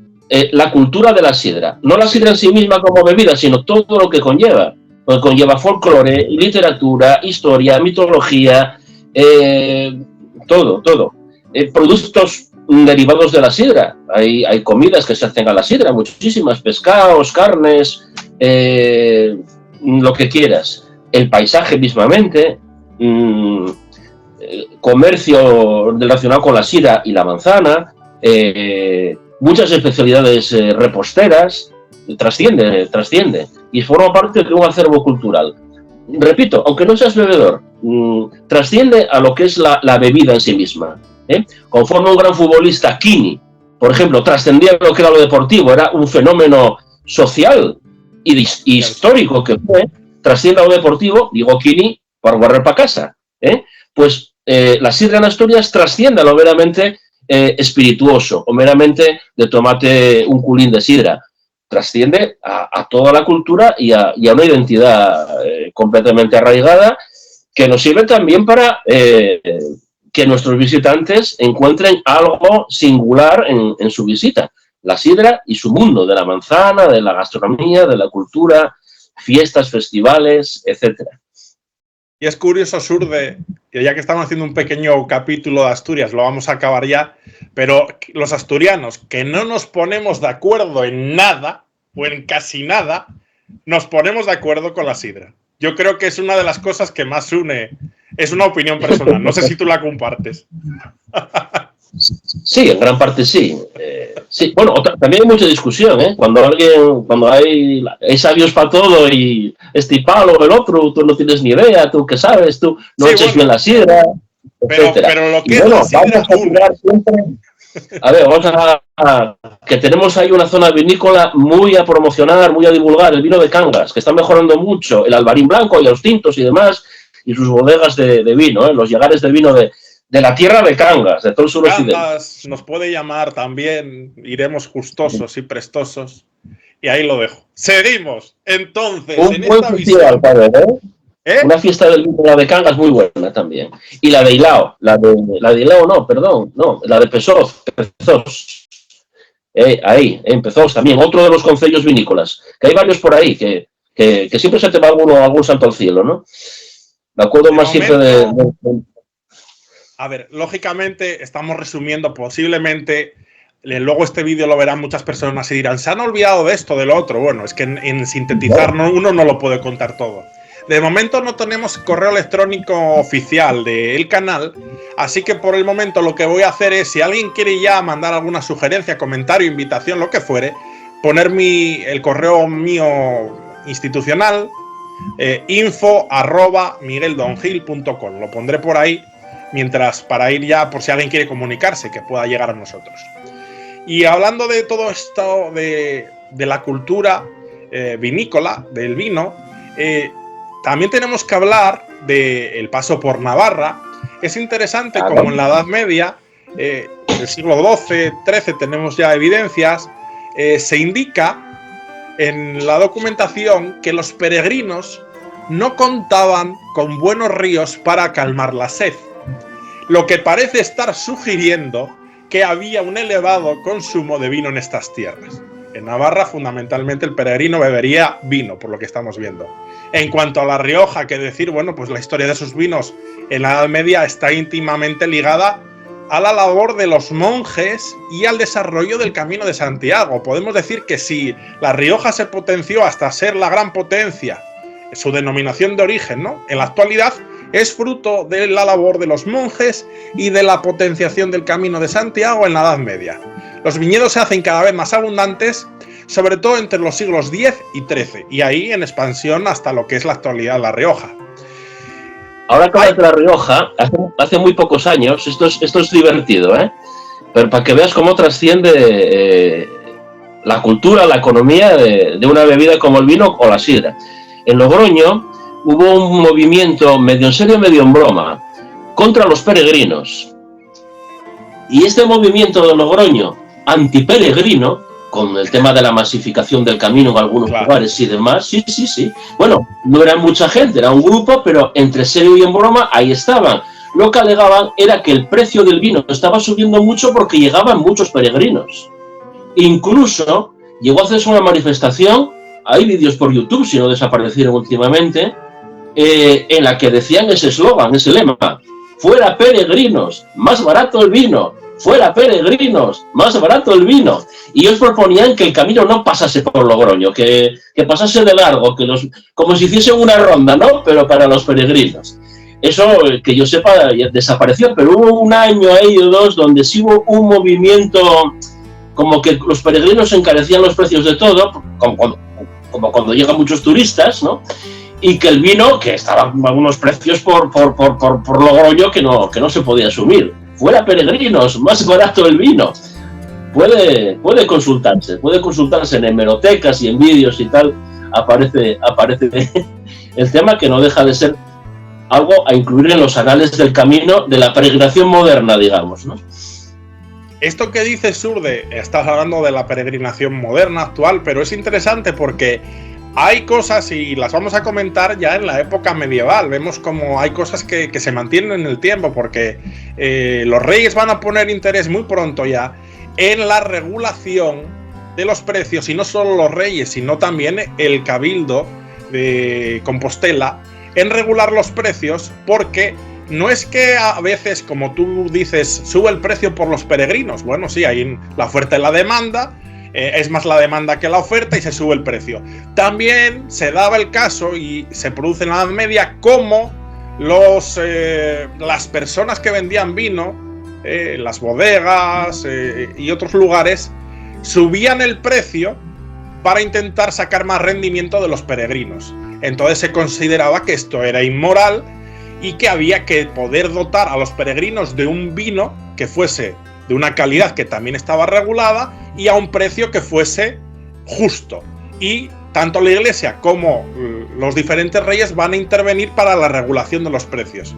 la cultura de la sidra. No la sidra en sí misma como bebida, sino todo lo que conlleva. Pues conlleva folclore, literatura, historia, mitología, todo. Productos derivados de la sidra. Hay comidas que se hacen a la sidra, muchísimas, pescados, carnes, lo que quieras. El paisaje mismamente, comercio relacionado con la sidra y la manzana, muchas especialidades reposteras, trasciende y forma parte de un acervo cultural. repito, aunque no seas bebedor, trasciende a lo que es la bebida en sí misma. Conforme un gran futbolista, Quini, por ejemplo, trascendía lo que era lo deportivo, era un fenómeno social y histórico que fue, trasciende a lo deportivo, digo Quini, para guardar para casa. Pues la sidra en Asturias trasciende a lo meramente espirituoso, o meramente de tomate un culín de sidra. Trasciende a toda la cultura y a una identidad completamente arraigada, que nos sirve también para que nuestros visitantes encuentren algo singular en su visita. La sidra y su mundo de la manzana, de la gastronomía, de la cultura, fiestas, festivales, etcétera. Y es curioso, Surde, que ya que estamos haciendo un pequeño capítulo de Asturias, lo vamos a acabar ya, pero los asturianos, que no nos ponemos de acuerdo en nada, o en casi nada, nos ponemos de acuerdo con la sidra. Yo creo que es una de las cosas que más une. Es una opinión personal, no sé si tú la compartes. Sí, en gran parte sí. Sí. Bueno, también hay mucha discusión, ¿eh? Cuando hay sabios para todo y este palo o el otro, tú no tienes ni idea, tú qué sabes, tú no sí, eches bueno, bien la sidra, etcétera. Pero lo que es la sidra siempre. A ver, vamos a que tenemos ahí una zona vinícola muy a promocionar, muy a divulgar, el vino de Cangas, que está mejorando mucho, el albarín blanco y los tintos y demás, y sus bodegas de vino, los llegares de vino de la tierra de Cangas, de todo el suroccidente. Cangas nos puede llamar también, iremos justosos y prestosos, y ahí lo dejo. Seguimos, entonces, un en buen esta festival, visión. Una fiesta del vino, la de Cangas, muy buena también. Y la de Ilao, la de Ilao no, la de Pezós. Ahí, en Pezós también, otro de los concellos vinícolas, que hay varios por ahí, que siempre se te va algún santo al cielo, ¿no? Me acuerdo más siempre de... A ver, lógicamente estamos resumiendo posiblemente, luego este vídeo lo verán muchas personas y dirán, se han olvidado de esto, de lo otro. Bueno, es que en sintetizar uno no lo puede contar todo. De momento no tenemos correo electrónico oficial del canal, así que por el momento lo que voy a hacer es, si alguien quiere ya mandar alguna sugerencia, comentario, invitación, lo que fuere, poner el correo mío institucional, info@migueldongil.com. Lo pondré por ahí, mientras, para ir ya, por si alguien quiere comunicarse, que pueda llegar a nosotros. Y hablando de todo esto, de la cultura vinícola, del vino, también tenemos que hablar del paso por Navarra. Es interesante como en la Edad Media, del siglo XII, XIII, tenemos ya evidencias, se indica en la documentación que los peregrinos no contaban con buenos ríos para calmar la sed, lo que parece estar sugiriendo que había un elevado consumo de vino en estas tierras. En Navarra, fundamentalmente, el peregrino bebería vino, por lo que estamos viendo. En cuanto a La Rioja, que decir, bueno, pues la historia de sus vinos en la Edad Media está íntimamente ligada a la labor de los monjes y al desarrollo del Camino de Santiago. Podemos decir que si La Rioja se potenció hasta ser la gran potencia, su denominación de origen, ¿no?, en la actualidad es fruto de la labor de los monjes y de la potenciación del Camino de Santiago en la Edad Media. Los viñedos se hacen cada vez más abundantes, sobre todo entre los siglos X y XIII, y ahí en expansión hasta lo que es la actualidad La Rioja. Ahora que hablas de La Rioja, hace muy pocos años, esto es divertido, pero para que veas cómo trasciende la cultura, la economía de una bebida como el vino o la sidra. En Logroño hubo un movimiento medio en serio, medio en broma, contra los peregrinos. Y este movimiento de Logroño, antiperegrino, con el tema de la masificación del camino en algunos lugares y demás, sí. Bueno, no era mucha gente, era un grupo, pero entre serio y en broma, ahí estaban. Lo que alegaban era que el precio del vino estaba subiendo mucho porque llegaban muchos peregrinos. Incluso llegó a hacerse una manifestación, hay vídeos por YouTube, si no desaparecieron últimamente, en la que decían ese eslogan, ese lema: fuera peregrinos, más barato el vino. Fuera peregrinos, más barato el vino. Y ellos proponían que el camino no pasase por Logroño, que pasase de largo, como si hiciesen una ronda, ¿no?, pero para los peregrinos. Eso, que yo sepa, desapareció, pero hubo un año ahí o dos donde sí hubo un movimiento, como que los peregrinos encarecían los precios de todo, como cuando llegan muchos turistas, ¿no? y que el vino, que estaba a unos precios por Logroño que no se podía asumir. Fuera peregrinos, más barato el vino. Puede consultarse en hemerotecas y en vídeos y tal, aparece el tema, que no deja de ser algo a incluir en los anales del camino de la peregrinación moderna, digamos, ¿no? Esto que dices, Surde, estás hablando de la peregrinación moderna, actual, pero es interesante porque hay cosas, y las vamos a comentar ya en la época medieval. Vemos como hay cosas que se mantienen en el tiempo, porque los reyes van a poner interés muy pronto ya en la regulación de los precios, y no solo los reyes, sino también el cabildo de Compostela, en regular los precios, porque no es que a veces, como tú dices, sube el precio por los peregrinos. Bueno, sí, hay la oferta y la demanda, es más la demanda que la oferta y se sube el precio. También se daba el caso, y se produce en la Edad Media, como las personas que vendían vino, las bodegas y otros lugares, subían el precio para intentar sacar más rendimiento de los peregrinos. Entonces se consideraba que esto era inmoral y que había que poder dotar a los peregrinos de un vino que fuese de una calidad que también estaba regulada y a un precio que fuese justo. Y tanto la Iglesia como los diferentes reyes van a intervenir para la regulación de los precios.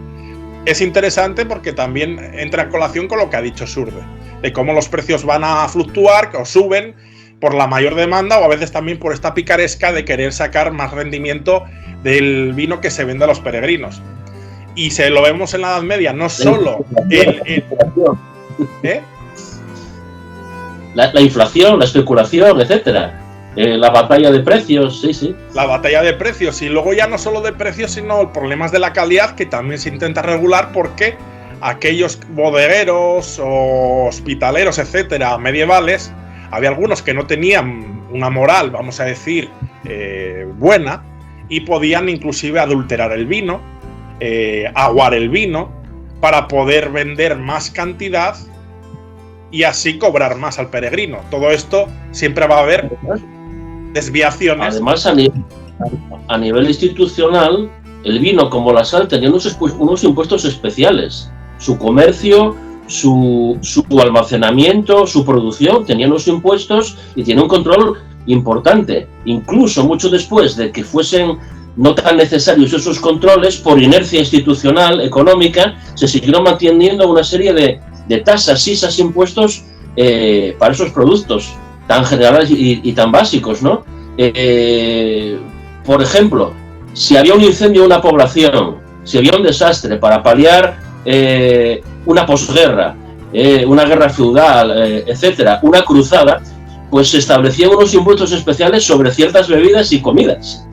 Es interesante porque también entra en colación con lo que ha dicho Surde, de cómo los precios van a fluctuar o suben por la mayor demanda, o a veces también por esta picaresca de querer sacar más rendimiento del vino que se vende a los peregrinos. Y se lo vemos en la Edad Media, no solo la inflación, la especulación, etcétera. La batalla de precios, sí. La batalla de precios, y luego ya no solo de precios, sino problemas de la calidad, que también se intenta regular, porque aquellos bodegueros o hospitaleros, etcétera, medievales, había algunos que no tenían una moral, vamos a decir, buena, y podían inclusive adulterar el vino, aguar el vino, para poder vender más cantidad y así cobrar más al peregrino. Todo esto siempre va a haber desviaciones. Además, a nivel institucional, el vino, como la sal, tenía unos impuestos especiales. Su comercio, su almacenamiento, su producción, tenían unos impuestos y tiene un control importante. Incluso mucho después de que fuesen no tan necesarios esos controles, por inercia institucional, económica, se siguieron manteniendo una serie de tasas, sisas, impuestos para esos productos tan generales y tan básicos, ¿no? Por ejemplo, si había un incendio en una población, si había un desastre, para paliar una posguerra, una guerra feudal, etcétera, una cruzada, pues se establecían unos impuestos especiales sobre ciertas bebidas y comidas.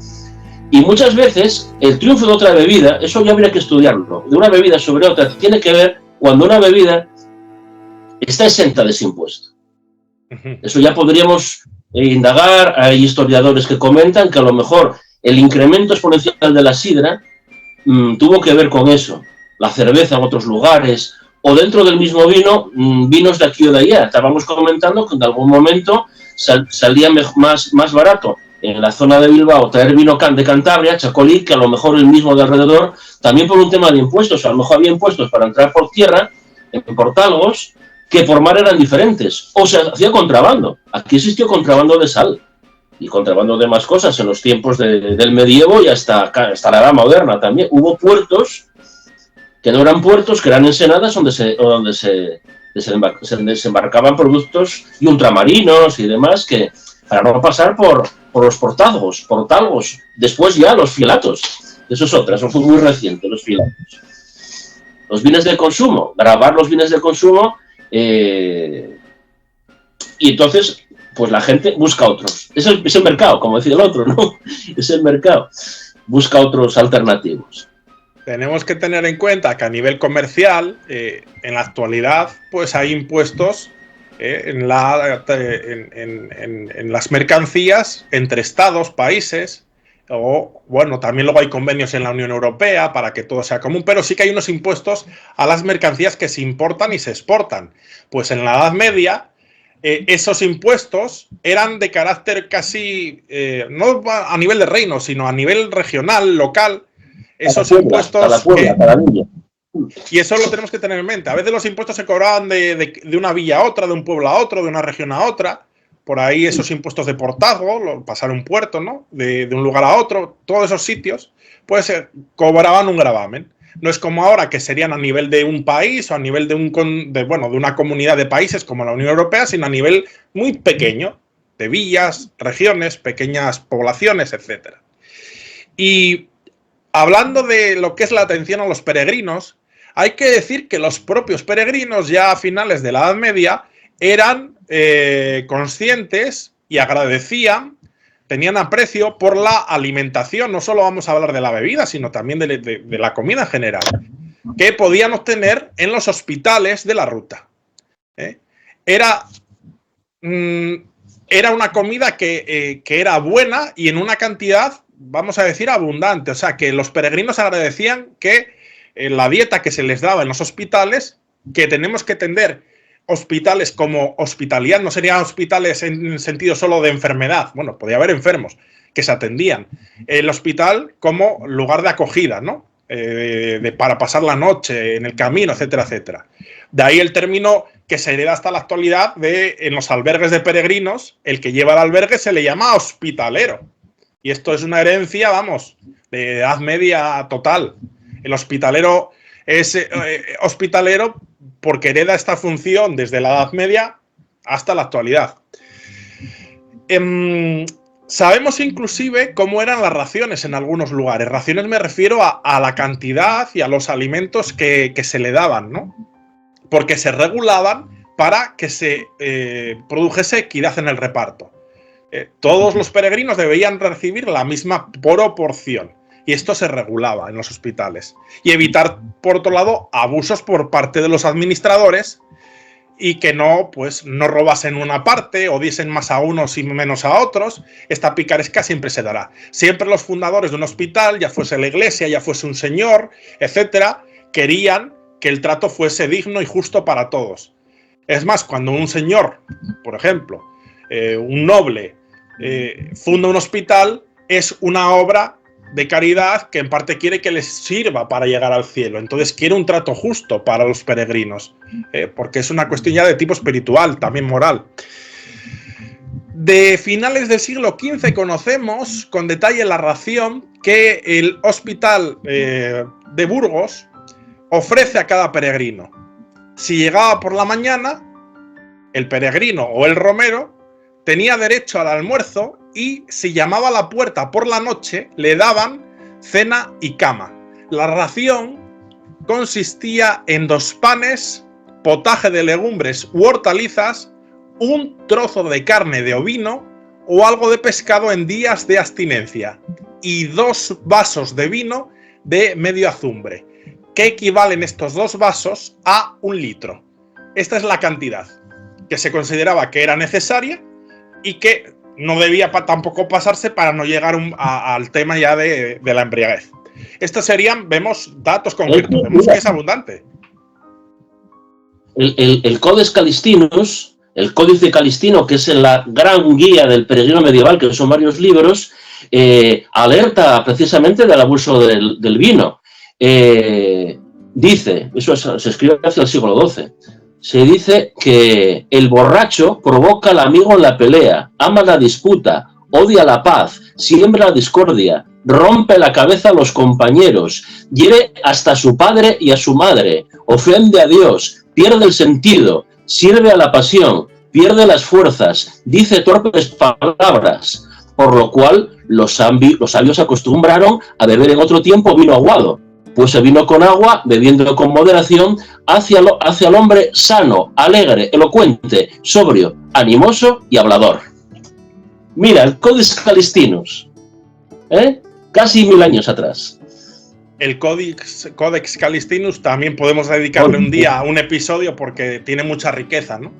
Y muchas veces el triunfo de otra bebida, eso ya habría que estudiarlo, de una bebida sobre otra, tiene que ver cuando una bebida está exenta de ese impuesto. Eso ya podríamos indagar. Hay historiadores que comentan que a lo mejor el incremento exponencial de la sidra tuvo que ver con eso. La cerveza en otros lugares, o dentro del mismo vino, vinos de aquí o de allá. Estábamos comentando que en algún momento salía más barato en la zona de Bilbao traer vino de Cantabria, Chacolí, que a lo mejor el mismo de alrededor, también por un tema de impuestos. A lo mejor había impuestos para entrar por tierra, en portalgos, que por mar eran diferentes, o se hacía contrabando. Aquí existió contrabando de sal y contrabando de más cosas en los tiempos del medievo y hasta la edad moderna también. Hubo puertos que no eran puertos, que eran ensenadas donde se desembarcaban productos y ultramarinos y demás, que para no pasar por los portalgos, después ya los filatos. Eso es otra, eso fue muy reciente, los filatos. Los bienes de consumo, grabar los bienes de consumo. Y entonces pues la gente busca otros, es el mercado, como decía el otro, ¿no? Es el mercado, busca otros alternativos. Tenemos que tener en cuenta que a nivel comercial, en la actualidad, pues hay impuestos en las mercancías entre estados, países, o bueno, también luego hay convenios en la Unión Europea para que todo sea común, pero sí que hay unos impuestos a las mercancías que se importan y se exportan. Pues en la Edad Media esos impuestos eran de carácter casi, no a nivel de reino, sino a nivel regional, local. Esos impuestos. Cada pueblo, cada villa. Y eso lo tenemos que tener en mente. A veces los impuestos se cobraban de una villa a otra, de un pueblo a otro, de una región a otra. Por ahí esos impuestos de portazgo, pasar un puerto, ¿no? De un lugar a otro, todos esos sitios, pues cobraban un gravamen. No es como ahora, que serían a nivel de un país o a nivel de una comunidad de países como la Unión Europea, sino a nivel muy pequeño, de villas, regiones, pequeñas poblaciones, etc. Y hablando de lo que es la atención a los peregrinos, hay que decir que los propios peregrinos, ya a finales de la Edad Media, eran conscientes y agradecían, tenían aprecio por la alimentación. No solo vamos a hablar de la bebida, sino también de la comida en general, que podían obtener en los hospitales de la ruta. Era una comida que era buena y en una cantidad, vamos a decir, abundante. O sea, que los peregrinos agradecían que la dieta que se les daba en los hospitales, que tenemos que tender hospitales como hospitalidad, no serían hospitales en el sentido solo de enfermedad. Bueno, podía haber enfermos que se atendían. El hospital como lugar de acogida, ¿no? Para pasar la noche en el camino, etcétera, etcétera. De ahí el término que se hereda hasta la actualidad en los albergues de peregrinos, el que lleva el albergue se le llama hospitalero. Y esto es una herencia, vamos, de Edad Media total. El hospitalero es hospitalero porque hereda esta función desde la Edad Media hasta la actualidad. Sabemos inclusive cómo eran las raciones en algunos lugares. Raciones me refiero a la cantidad y a los alimentos que se le daban, ¿no? Porque se regulaban para que se produjese equidad en el reparto. Todos los peregrinos debían recibir la misma proporción. Y esto se regulaba en los hospitales. Y evitar, por otro lado, abusos por parte de los administradores y que no robasen una parte o diesen más a unos y menos a otros. Esta picaresca siempre se dará. Siempre los fundadores de un hospital, ya fuese la iglesia, ya fuese un señor, etcétera, querían que el trato fuese digno y justo para todos. Es más, cuando un señor, por ejemplo, un noble, funda un hospital, es una obra de caridad que en parte quiere que les sirva para llegar al cielo. Entonces quiere un trato justo para los peregrinos, porque es una cuestión ya de tipo espiritual, también moral. De finales del siglo XV conocemos con detalle la ración que el hospital de Burgos ofrece a cada peregrino. Si llegaba por la mañana, el peregrino o el romero tenía derecho al almuerzo y si llamaba a la puerta por la noche, le daban cena y cama. La ración consistía en 2 panes, potaje de legumbres u hortalizas, un trozo de carne de ovino o algo de pescado en días de abstinencia y 2 vasos de vino de medio azumbre, que equivalen estos 2 vasos a 1 litro. Esta es la cantidad que se consideraba que era necesaria y que no debía tampoco pasarse para no llegar al tema ya de la embriaguez. Estos serían, vemos datos concretos, vemos que es abundante. El Codex Calistinus, el Códice Calistino, que es la gran guía del peregrino medieval, que son varios libros, alerta precisamente del abuso del vino. Dice, eso se escribe hacia el siglo XII, se dice que el borracho provoca al amigo en la pelea, ama la disputa, odia la paz, siembra la discordia, rompe la cabeza a los compañeros, hiere hasta a su padre y a su madre, ofende a Dios, pierde el sentido, sirve a la pasión, pierde las fuerzas, dice torpes palabras, por lo cual los sabios acostumbraron a beber en otro tiempo vino aguado. Pues se vino con agua, bebiendo con moderación, hacia el hombre sano, alegre, elocuente, sobrio, animoso y hablador. Mira, el Codex Calistinus, casi 1000 años atrás. El Codex Calistinus también podemos dedicarle un día a un episodio porque tiene mucha riqueza, ¿no?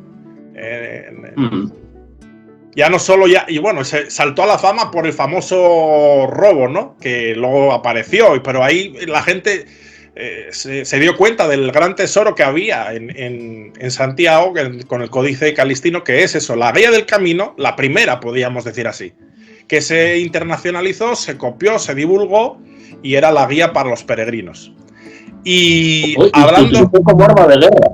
Ya no solo y bueno, se saltó a la fama por el famoso robo, ¿no? Que luego apareció, pero ahí la gente se dio cuenta del gran tesoro que había en Santiago con el Códice Calistino, que es eso, la guía del camino, la primera, podríamos decir así, que se internacionalizó, se copió, se divulgó y era la guía para los peregrinos. Y hablando como arma de guerra.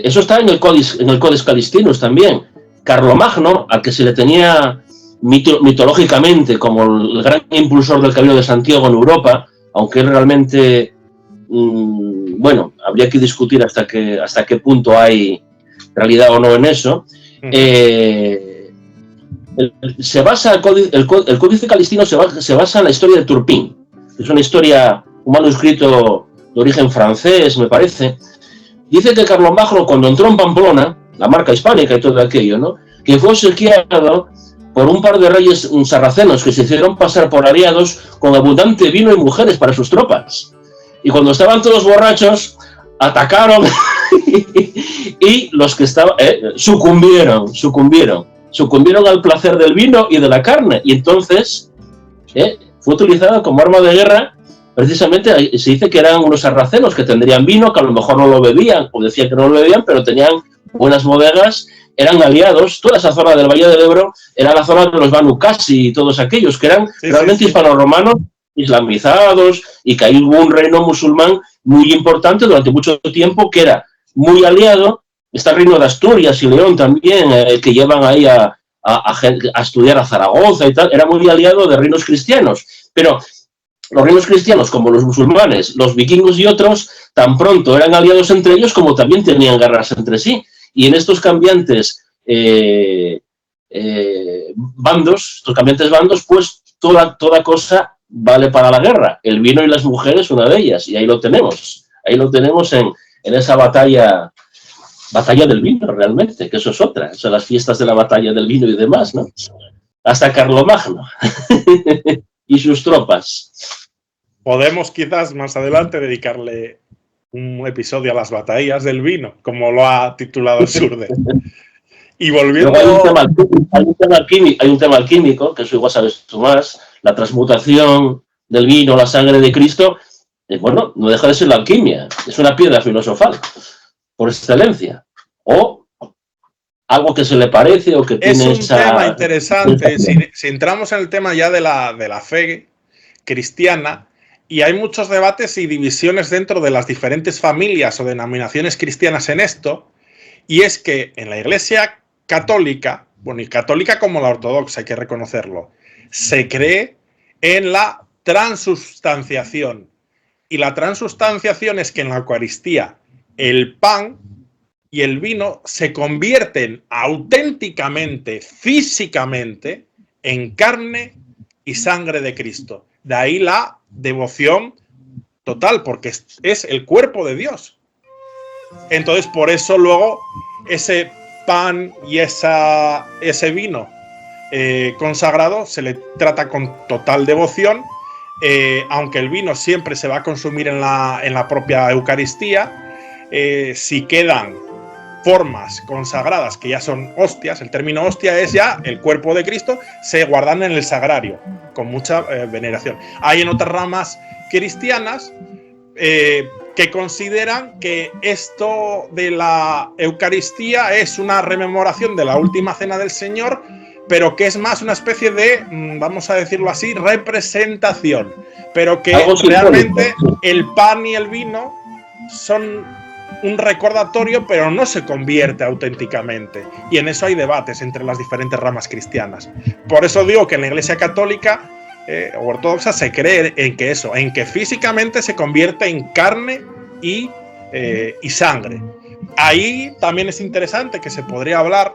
Eso está en el Codex Calistinus también. Carlomagno, al que se le tenía mitológicamente como el gran impulsor del Camino de Santiago en Europa, aunque realmente, bueno, habría que discutir hasta qué punto hay realidad o no en eso. Se basa el Códice Calistino se basa en la historia de Turpin. Es una historia, un manuscrito de origen francés, me parece. Dice que Carlomagno, cuando entró en Pamplona, la marca hispánica y todo aquello, ¿no?, que fue obsequiado por un par de reyes sarracenos que se hicieron pasar por aliados con abundante vino y mujeres para sus tropas. Y cuando estaban todos borrachos, atacaron y los que estaban sucumbieron al placer del vino y de la carne. Y entonces fue utilizado como arma de guerra. Precisamente se dice que eran unos sarracenos que tendrían vino, que a lo mejor no lo bebían, o decían que no lo bebían, pero tenían buenas bodegas, eran aliados. Toda esa zona del Valle del Ebro era la zona de los Banu Qasi y todos aquellos que eran realmente hispano-romanos, islamizados, y que ahí hubo un reino musulmán muy importante durante mucho tiempo, que era muy aliado. Está el reino de Asturias y León también, que llevan ahí a estudiar a Zaragoza y tal, era muy aliado de reinos cristianos. Pero los reinos cristianos, como los musulmanes, los vikingos y otros, tan pronto eran aliados entre ellos como también tenían guerras entre sí. Y en estos cambiantes bandos, pues toda cosa vale para la guerra. El vino y las mujeres, una de ellas, y ahí lo tenemos en esa batalla del vino, realmente, que eso es otra, son las fiestas de la batalla del vino y demás, ¿no? Hasta Carlomagno y sus tropas. Podemos quizás más adelante dedicarle un episodio a las batallas del vino, como lo ha titulado Surde. Y volviendo... Hay un tema alquímico, que eso igual sabes tú más, la transmutación del vino, la sangre de Cristo, bueno, no deja de ser la alquimia, es una piedra filosofal, por excelencia, o algo que se le parece o que tiene esa... Es un tema interesante, si entramos en el tema ya de la fe cristiana, y hay muchos debates y divisiones dentro de las diferentes familias o denominaciones cristianas en esto, y es que en la Iglesia católica, bueno, y católica como la ortodoxa, hay que reconocerlo, se cree en la transustanciación. Y la transustanciación es que en la Eucaristía el pan y el vino se convierten auténticamente, físicamente, en carne y sangre de Cristo. De ahí la devoción total, porque es el cuerpo de Dios. Entonces, por eso luego ese pan y ese vino consagrado se le trata con total devoción, aunque el vino siempre se va a consumir en la propia Eucaristía. Si quedan formas consagradas que ya son hostias, el término hostia es ya el cuerpo de Cristo, se guardan en el sagrario con mucha veneración. Hay en otras ramas cristianas que consideran que esto de la Eucaristía es una rememoración de la última cena del Señor, pero que es más una especie de, vamos a decirlo así, representación, pero que realmente el pan y el vino son un recordatorio, pero no se convierte auténticamente. Y en eso hay debates entre las diferentes ramas cristianas. Por eso digo que en la Iglesia católica o ortodoxa se cree en que físicamente se convierte en carne y sangre. Ahí también es interesante, que se podría hablar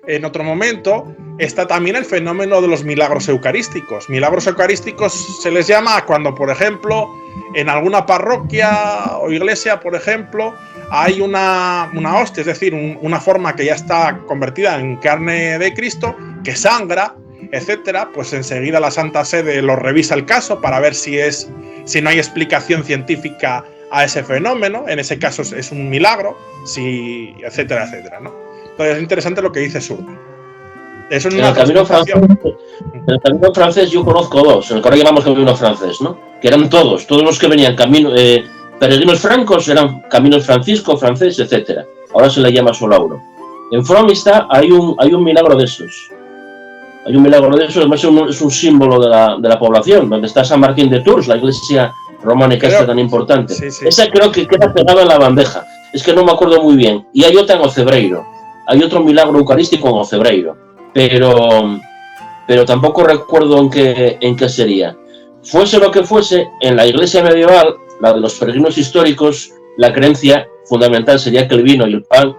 en otro momento, está también el fenómeno de los milagros eucarísticos. Milagros eucarísticos se les llama cuando, por ejemplo, en alguna parroquia o iglesia, por ejemplo, hay una hostia, es decir, una forma que ya está convertida en carne de Cristo, que sangra, etcétera. Pues enseguida la Santa Sede lo revisa el caso para ver si no hay explicación científica a ese fenómeno. En ese caso es un milagro, etcétera, etcétera, ¿no? Entonces es interesante lo que dice Surde. Eso es En una el camino francés, transmutación. en el camino francés yo conozco dos, en el que ahora llamamos camino francés, ¿no? Que eran todos los que venían peregrinos francos eran caminos francisco, francés, etcétera. Ahora se le llama solo a uno. En Fromista hay un milagro de esos. Hay un milagro de esos, además es un símbolo de la población, donde está San Martín de Tours, la iglesia románica esta tan importante. Sí, sí. Esa creo que queda pegada en la bandeja. Es que no me acuerdo muy bien. Y hay otra en Ocebreiro. Hay otro milagro eucarístico en Ocebreiro. Pero tampoco recuerdo en qué sería. Fuese lo que fuese, en la iglesia medieval, la de los peregrinos históricos, la creencia fundamental sería que el vino y el pan,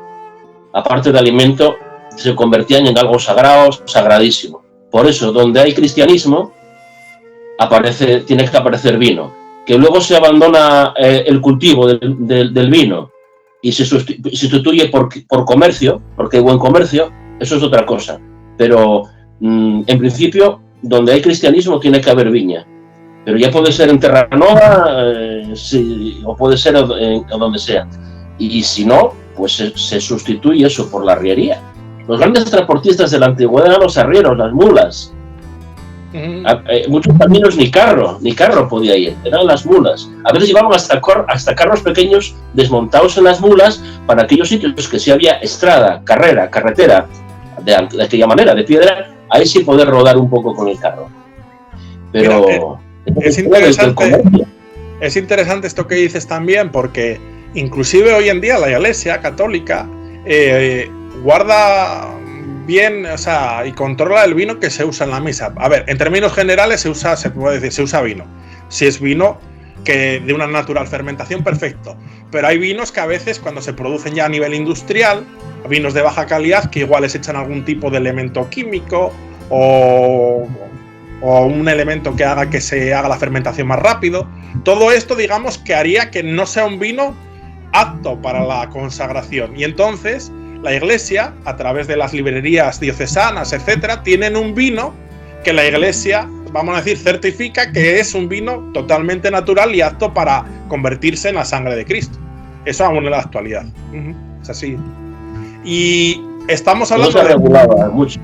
aparte de alimento, se convertían en algo sagrado, sagradísimo. Por eso, donde hay cristianismo, tiene que aparecer vino. Que luego se abandona el cultivo del vino y se sustituye por comercio, porque hay buen comercio, eso es otra cosa. Pero, en principio, donde hay cristianismo tiene que haber viña. Pero ya puede ser en Terranova, sí, o puede ser donde sea. Y si no, pues se sustituye eso por la arriería. Los grandes transportistas de la antigüedad eran los arrieros, las mulas. Muchos caminos ni carro podía ir, eran las mulas. A veces llevaban hasta carros pequeños desmontados en las mulas para aquellos sitios que sí había estrada, carretera, de aquella manera, de piedra, ahí sí poder rodar un poco con el carro. Pero es interesante esto que dices también, porque inclusive hoy en día la Iglesia católica guarda bien, o sea, y controla el vino que se usa en la misa. A ver, en términos generales se usa vino. Si es vino que de una natural fermentación, perfecto. Pero hay vinos que a veces, cuando se producen ya a nivel industrial, vinos de baja calidad, que igual les echan algún tipo de elemento químico o un elemento que haga que se haga la fermentación más rápido. Todo esto, digamos, que haría que no sea un vino apto para la consagración. Y entonces la Iglesia, a través de las librerías diocesanas, etcétera, tienen un vino que la Iglesia, vamos a decir, certifica que es un vino totalmente natural y apto para convertirse en la sangre de Cristo. Eso aún en la actualidad. Es así. Y estamos hablando no se regulaba mucho.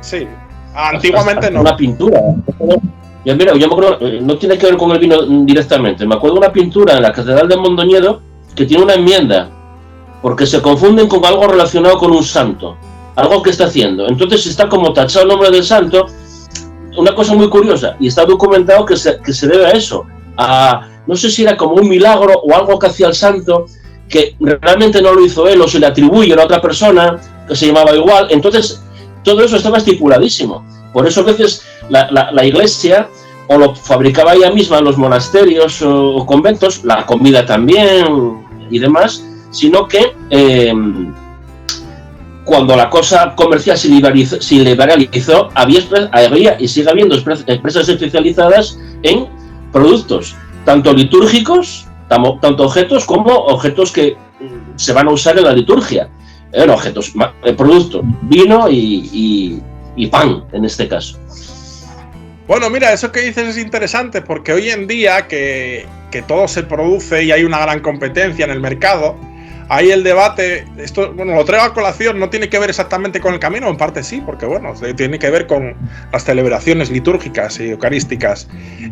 Sí. Antiguamente no. Una pintura. Yo me acuerdo, no tiene que ver con el vino directamente. Me acuerdo de una pintura en la Catedral de Mondoñedo que tiene una enmienda, porque se confunden con algo relacionado con un santo, algo que está haciendo. Entonces está como tachado el nombre del santo, una cosa muy curiosa, y está documentado que se debe a eso, no sé si era como un milagro o algo que hacía el santo, que realmente no lo hizo él, o se le atribuye a otra persona que se llamaba igual. Entonces todo eso estaba estipuladísimo. Por eso a veces la Iglesia o lo fabricaba ella misma en los monasterios o conventos, la comida también y demás, sino que cuando la cosa comercial se liberalizó, había y sigue habiendo empresas especializadas en productos, tanto litúrgicos, tanto objetos como objetos que se van a usar en la liturgia. Productos, vino y pan, en este caso. Bueno, mira, eso que dices es interesante, porque hoy en día que todo se produce y hay una gran competencia en el mercado, hay el debate, lo traigo a colación, no tiene que ver exactamente con el camino, en parte sí, porque tiene que ver con las celebraciones litúrgicas y eucarísticas.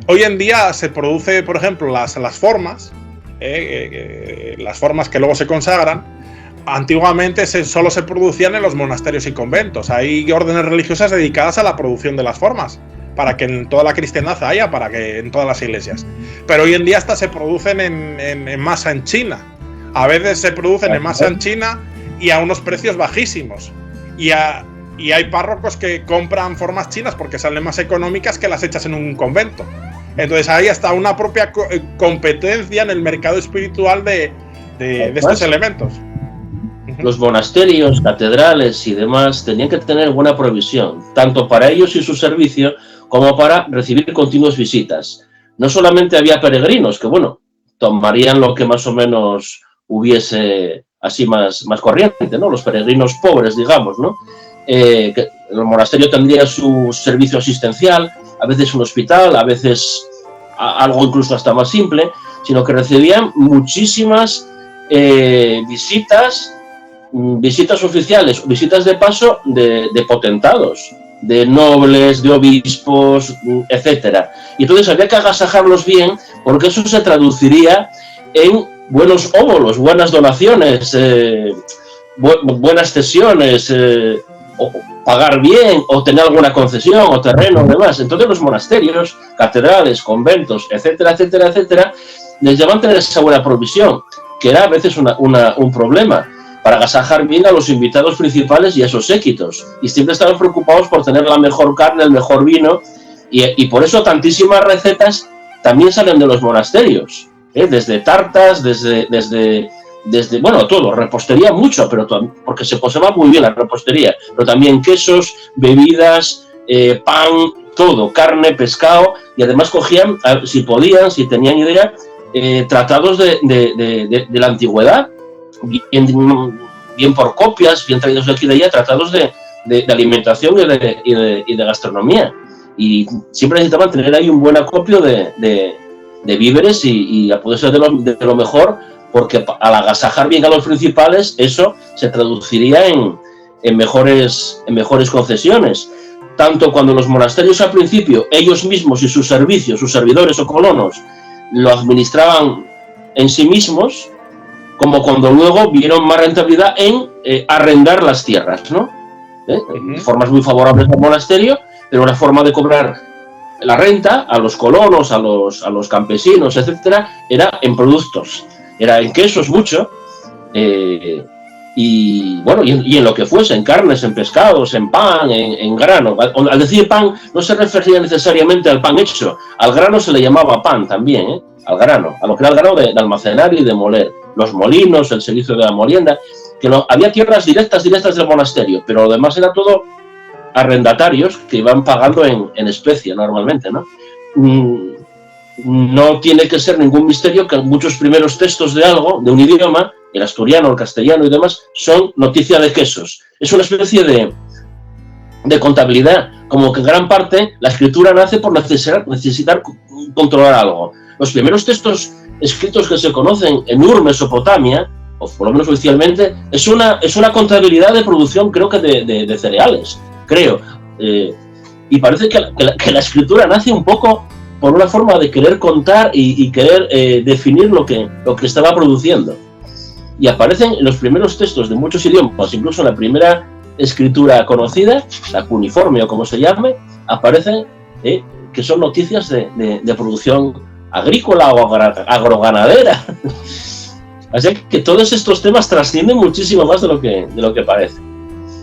Hoy en día se produce, por ejemplo, las formas, las formas que luego se consagran. Antiguamente solo se producían en los monasterios y conventos. Hay órdenes religiosas dedicadas a la producción de las formas, para que en toda la cristiandad haya, para que en todas las iglesias. Pero hoy en día hasta se producen en masa en China. A veces se producen en masa en China y a unos precios bajísimos. Y hay párrocos que compran formas chinas porque salen más económicas que las hechas en un convento. Entonces hay hasta una propia competencia en el mercado espiritual de estos elementos. Los monasterios, catedrales y demás tenían que tener buena provisión, tanto para ellos y su servicio, como para recibir continuas visitas. No solamente había peregrinos, que tomarían lo que más o menos hubiese así más corriente, ¿no? Los peregrinos pobres, digamos, ¿no? Que el monasterio tendría su servicio asistencial, a veces un hospital, a veces algo incluso hasta más simple, sino que recibían muchísimas visitas visitas oficiales, visitas de paso de potentados, de nobles, de obispos, etcétera. Y entonces había que agasajarlos bien, porque eso se traduciría en buenos óbolos, buenas donaciones, buenas cesiones, o pagar bien, o tener alguna concesión, o terreno, o demás. Entonces los monasterios, catedrales, conventos, etcétera, etcétera, etcétera, les llevaban tener esa buena provisión, que era a veces un problema, para agasajar bien a los invitados principales y a esos séquitos. Y siempre estaban preocupados por tener la mejor carne, el mejor vino, y por eso tantísimas recetas también salen de los monasterios, desde tartas, desde bueno, todo, repostería mucho, pero porque se posaba muy bien la repostería, pero también quesos, bebidas, pan, todo, carne, pescado, y además cogían, si podían, si tenían idea, tratados de la antigüedad, bien por copias, bien traídos de aquí y de allá, tratados de alimentación y de gastronomía. Y siempre necesitaban tener ahí un buen acopio de víveres y a poder ser de lo mejor, porque al agasajar bien a los principales, eso se traduciría en mejores concesiones. Tanto cuando los monasterios al principio, ellos mismos y sus servicios, sus servidores o colonos, lo administraban en sí mismos, como cuando luego vieron más rentabilidad en arrendar las tierras, ¿no? Formas muy favorables al monasterio, pero una forma de cobrar la renta a los colonos, a los campesinos, etcétera, era en productos, era en quesos mucho, y bueno, y en lo que fuese, en carnes, en pescados, en pan, en grano. Al decir pan no se refería necesariamente al pan hecho, al grano se le llamaba pan también, al grano, a lo que era el grano de almacenar y de moler, los molinos, el servicio de la molienda, que había tierras directas del monasterio, pero lo demás era todo arrendatarios que iban pagando en especie normalmente, ¿no? No tiene que ser ningún misterio que muchos primeros textos de algo, de un idioma, el asturiano, el castellano y demás, son noticia de quesos. Es una especie de contabilidad, como que en gran parte la escritura nace por necesitar controlar algo. Los primeros textos escritos que se conocen en Ur, Mesopotamia, o por lo menos oficialmente, es una contabilidad de producción, creo que de cereales, creo. Y parece que la escritura nace un poco por una forma de querer contar y querer definir lo que estaba produciendo. Y aparecen en los primeros textos de muchos idiomas, incluso en la primera escritura conocida, la cuneiforme o como se llame, aparecen que son noticias de producción agrícola o agroganadera. Así que todos estos temas trascienden muchísimo más de lo que parece.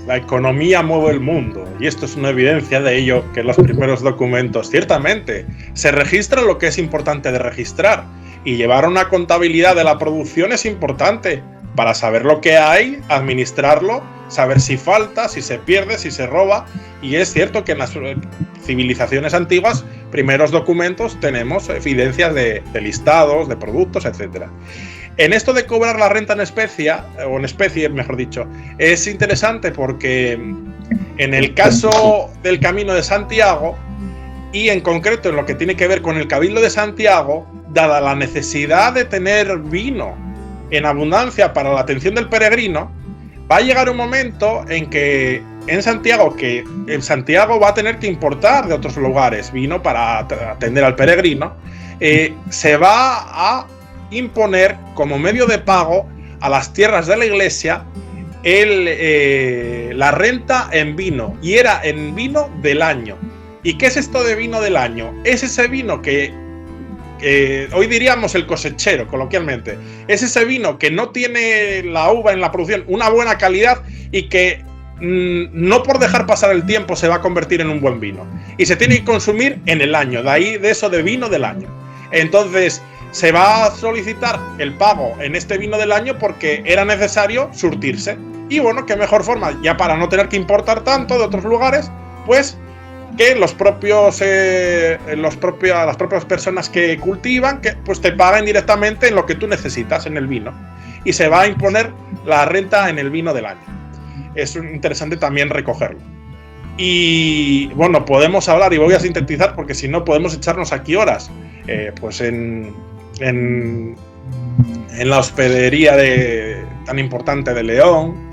La economía mueve el mundo, y esto es una evidencia de ello que en los primeros documentos, ciertamente, se registra lo que es importante de registrar, y llevar una contabilidad de la producción es importante para saber lo que hay, administrarlo, saber si falta, si se pierde, si se roba, y es cierto que en las civilizaciones antiguas, primeros documentos, tenemos evidencias de listados, de productos, etcétera. En esto de cobrar la renta en especie, mejor dicho, es interesante porque en el caso del Camino de Santiago, y en concreto en lo que tiene que ver con el Cabildo de Santiago, dada la necesidad de tener vino en abundancia para la atención del peregrino, va a llegar un momento en que en Santiago va a tener que importar de otros lugares vino para atender al peregrino, se va a imponer como medio de pago a las tierras de la iglesia la renta en vino, y era en vino del año. ¿Y qué es esto de vino del año? Es ese vino que hoy diríamos el cosechero, coloquialmente. Es ese vino que no tiene la uva en la producción una buena calidad y que no por dejar pasar el tiempo se va a convertir en un buen vino. Y se tiene que consumir en el año, de ahí de eso de vino del año. Entonces se va a solicitar el pago en este vino del año porque era necesario surtirse. Y bueno, qué mejor forma, ya para no tener que importar tanto de otros lugares, pues que las propias personas que cultivan, que pues te paguen directamente en lo que tú necesitas, en el vino. Y se va a imponer la renta en el vino del año. Es interesante también recogerlo. Y bueno, podemos hablar, y voy a sintetizar porque si no podemos echarnos aquí horas, pues en la hospedería tan importante de León,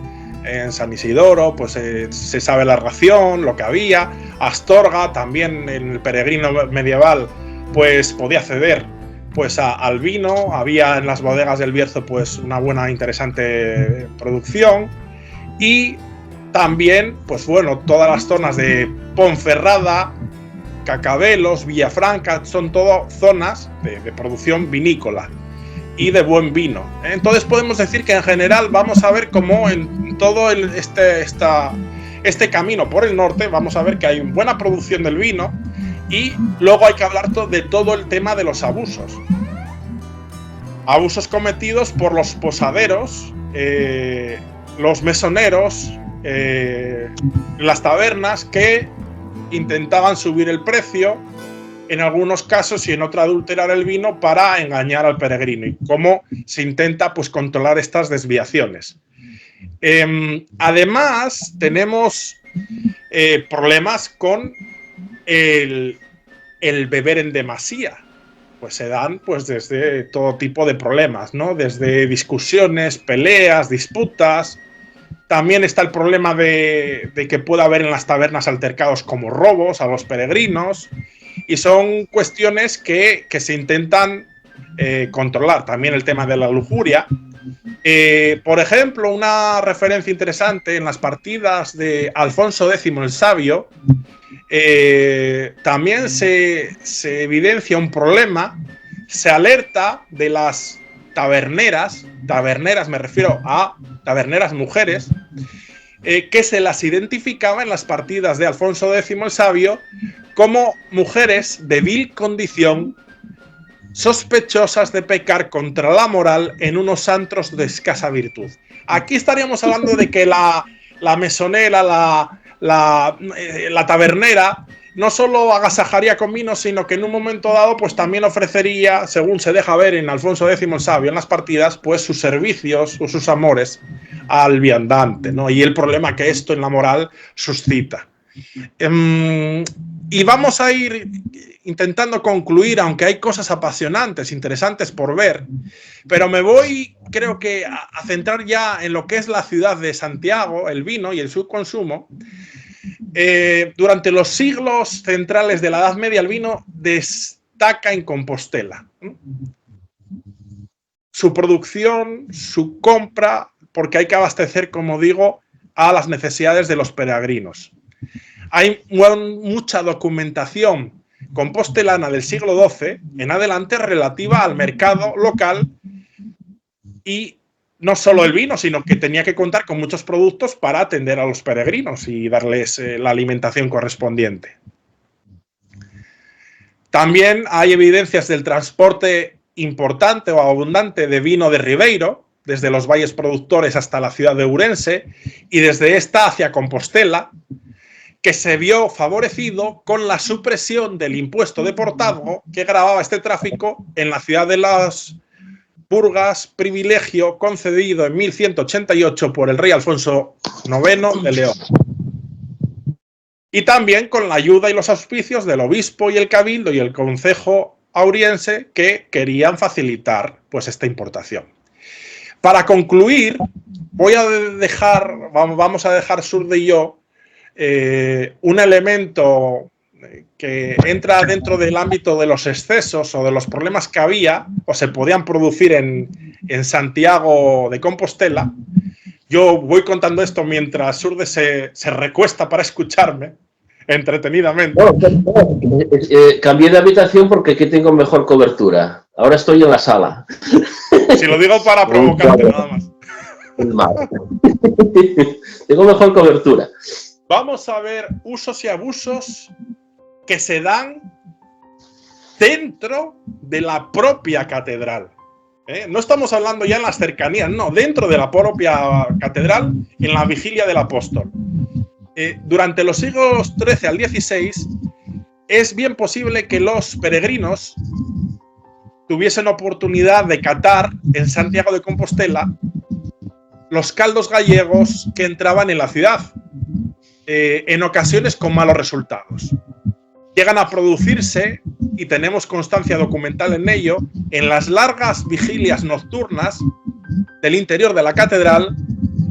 En San Isidoro, pues se sabe la ración, lo que había. Astorga, también en el peregrino medieval, pues podía acceder pues al vino. Había en las bodegas del Bierzo pues una buena, interesante producción. Y también, pues bueno, todas las zonas de Ponferrada, Cacabelos, Villafranca, son todo zonas de producción vinícola y de buen vino. Entonces podemos decir que en general vamos a ver cómo en todo este camino por el norte vamos a ver que hay buena producción del vino, y luego hay que hablar de todo el tema de los abusos. Abusos cometidos por los posaderos, los mesoneros, las tabernas, que intentaban subir el precio en algunos casos y en otros adulterar el vino para engañar al peregrino, y cómo se intenta pues controlar estas desviaciones. Además tenemos problemas con el beber en demasía. Pues se dan pues desde todo tipo de problemas, ¿no? Desde discusiones, peleas, disputas. También está el problema de que pueda haber en las tabernas altercados como robos a los peregrinos, y son cuestiones que se intentan controlar. También el tema de la lujuria. Por ejemplo, una referencia interesante en las partidas de Alfonso X el Sabio, también se evidencia un problema. Se alerta de las taberneras me refiero a taberneras mujeres, que se las identificaba en las partidas de Alfonso X el Sabio como mujeres de vil condición, sospechosas de pecar contra la moral en unos antros de escasa virtud. Aquí estaríamos hablando de que la mesonera, la tabernera, no solo agasajaría con vino, sino que en un momento dado pues también ofrecería, según se deja ver en Alfonso X el Sabio en las partidas, pues sus servicios o sus amores al viandante, ¿no? Y el problema que esto en la moral suscita. Y vamos a ir intentando concluir, aunque hay cosas apasionantes, interesantes por ver, pero me voy, creo que, a centrar ya en lo que es la ciudad de Santiago, el vino y el subconsumo. Durante los siglos centrales de la Edad Media, el vino destaca en Compostela. Su producción, su compra, porque hay que abastecer, como digo, a las necesidades de los peregrinos. Hay mucha documentación compostelana del siglo XII en adelante relativa al mercado local, y no solo el vino, sino que tenía que contar con muchos productos para atender a los peregrinos y darles la alimentación correspondiente. También hay evidencias del transporte importante o abundante de vino de Ribeiro, desde los valles productores hasta la ciudad de Ourense, y desde esta hacia Compostela, que se vio favorecido con la supresión del impuesto de portazgo que gravaba este tráfico en la ciudad de las Purgas, privilegio concedido en 1188 por el rey Alfonso IX de León. Y también con la ayuda y los auspicios del obispo y el cabildo y el concejo auriense, que querían facilitar pues esta importación. Para concluir, vamos a dejar Surde y yo un elemento que entra dentro del ámbito de los excesos o de los problemas que había o se podían producir en Santiago de Compostela. Yo voy contando esto mientras Surde se recuesta para escucharme entretenidamente. Cambié de habitación porque aquí tengo mejor cobertura. Ahora estoy en la sala. Si lo digo para provocarte, nada más. Tengo mejor cobertura. Vamos a ver usos y abusos que se dan dentro de la propia catedral. No estamos hablando ya en las cercanías, no, dentro de la propia catedral, en la vigilia del apóstol. Durante los siglos XIII al XVI, es bien posible que los peregrinos tuviesen oportunidad de catar en Santiago de Compostela los caldos gallegos que entraban en la ciudad, en ocasiones con malos resultados. Llegan a producirse, y tenemos constancia documental en ello, en las largas vigilias nocturnas del interior de la catedral,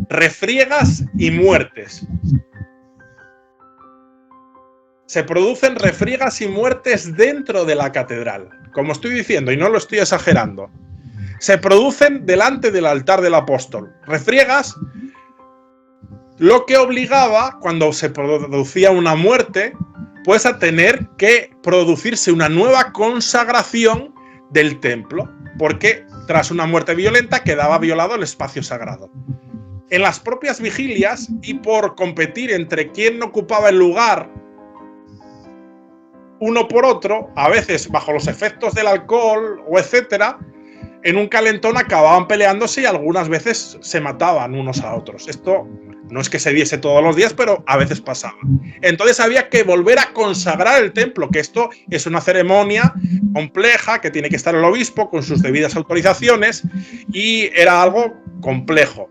refriegas y muertes. Se producen refriegas y muertes dentro de la catedral. Como estoy diciendo, y no lo estoy exagerando. Se producen delante del altar del apóstol. Refriegas, lo que obligaba, cuando se producía una muerte, pues a tener que producirse una nueva consagración del templo, porque tras una muerte violenta quedaba violado el espacio sagrado. En las propias vigilias, y por competir entre quién ocupaba el lugar uno por otro, a veces bajo los efectos del alcohol o etcétera, en un calentón acababan peleándose y algunas veces se mataban unos a otros. Esto no es que se diese todos los días, pero a veces pasaba. Entonces había que volver a consagrar el templo, que esto es una ceremonia compleja, que tiene que estar el obispo con sus debidas autorizaciones, y era algo complejo.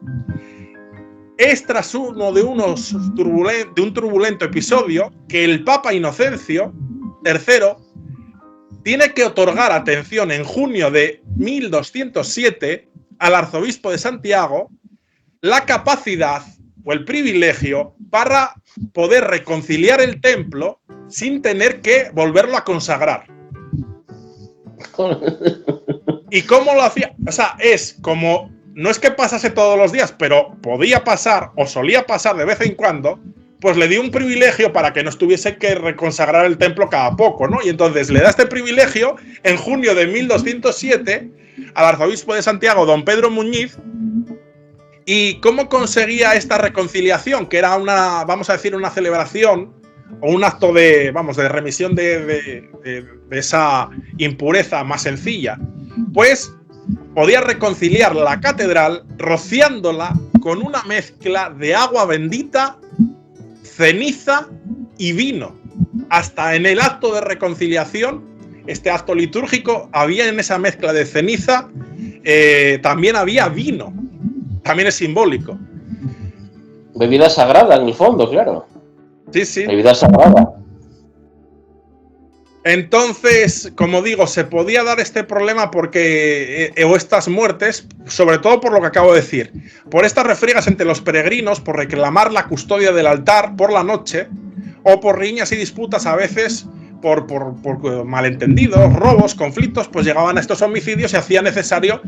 Es tras uno de un turbulento episodio que el Papa Inocencio III tiene que otorgar atención en junio de 1207 al arzobispo de Santiago la capacidad o el privilegio para poder reconciliar el templo sin tener que volverlo a consagrar. ¿Y cómo lo hacía? O sea, es como, no es que pasase todos los días, pero podía pasar o solía pasar de vez en cuando, pues le dio un privilegio para que no tuviese que reconsagrar el templo cada poco, ¿no? Y entonces le da este privilegio en junio de 1207 al arzobispo de Santiago, don Pedro Muñiz. ¿Y cómo conseguía esta reconciliación? Que era una, vamos a decir, una celebración o un acto de, vamos, de remisión de esa impureza más sencilla. Pues podía reconciliar la catedral rociándola con una mezcla de agua bendita, ceniza y vino. Hasta en el acto de reconciliación, este acto litúrgico, había en esa mezcla de ceniza, también había vino. También es simbólico. Bebida sagrada, en el fondo, claro. Sí, sí. Bebida sagrada. Entonces, como digo, se podía dar este problema porque, o estas muertes, sobre todo por lo que acabo de decir, por estas refriegas entre los peregrinos, por reclamar la custodia del altar por la noche, o por riñas y disputas a veces, por malentendidos, robos, conflictos, pues llegaban a estos homicidios y hacía necesario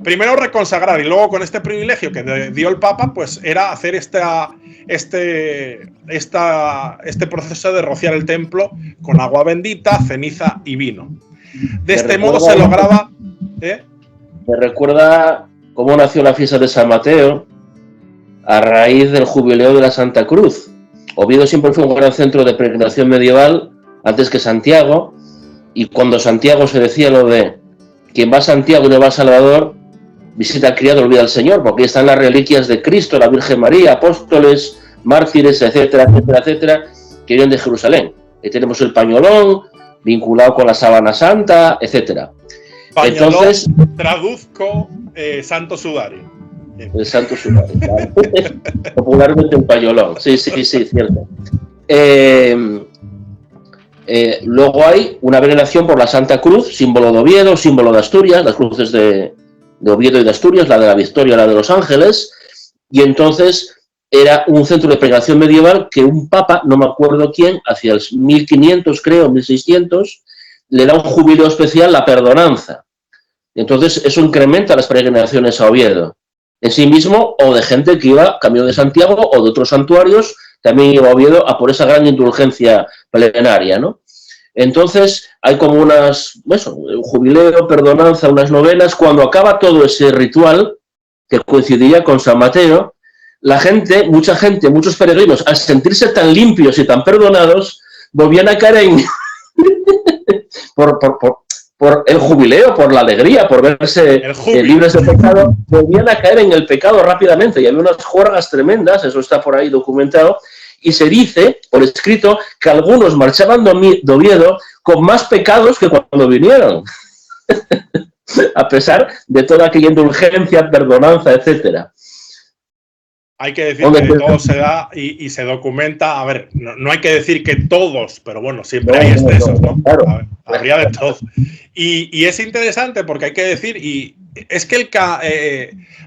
primero reconsagrar, y luego con este privilegio que dio el Papa, pues era hacer este proceso de rociar el templo con agua bendita, ceniza y vino. De este modo se lograba... Me recuerda cómo nació la fiesta de San Mateo a raíz del jubileo de la Santa Cruz. Oviedo siempre fue un gran centro de peregrinación medieval antes que Santiago, y cuando Santiago se decía lo de quien va a Santiago y no va a Salvador, visita al criado, olvida al Señor, porque ahí están las reliquias de Cristo, la Virgen María, apóstoles, mártires, etcétera, etcétera, etcétera, que vienen de Jerusalén. Ahí tenemos el pañolón, vinculado con la sábana santa, etcétera. Pañolón, entonces, traduzco santo sudario. El santo sudario, claro. Popularmente el pañolón, sí, cierto. Luego hay una veneración por la Santa Cruz, símbolo de Oviedo, símbolo de Asturias, las cruces de Oviedo y de Asturias, la de la Victoria, la de los Ángeles, y entonces era un centro de peregrinación medieval que un papa, no me acuerdo quién, hacia el 1500 creo, 1600, le da un jubileo especial, la perdonanza. Entonces eso incrementa las peregrinaciones a Oviedo, en sí mismo, o de gente que iba camino de Santiago o de otros santuarios, también iba a Oviedo a por esa gran indulgencia plenaria, ¿no? Entonces hay como unas, un jubileo, perdonanza, unas novenas. Cuando acaba todo ese ritual, que coincidía con San Mateo, la gente, muchos peregrinos, al sentirse tan limpios y tan perdonados, volvían a caer en por el jubileo, por la alegría, por verse libres de pecado, volvían a caer en el pecado rápidamente, y había unas juergas tremendas, eso está por ahí documentado, y se dice, por escrito, que algunos marchaban de Oviedo con más pecados que cuando vinieron, a pesar de toda aquella indulgencia, perdonanza, etcétera. Hay que decir que todo se da y se documenta. A ver, no hay que decir que todos, pero bueno, siempre hay excesos, ¿no? Claro. A ver, habría de todo. Y es interesante porque hay que decir, y es que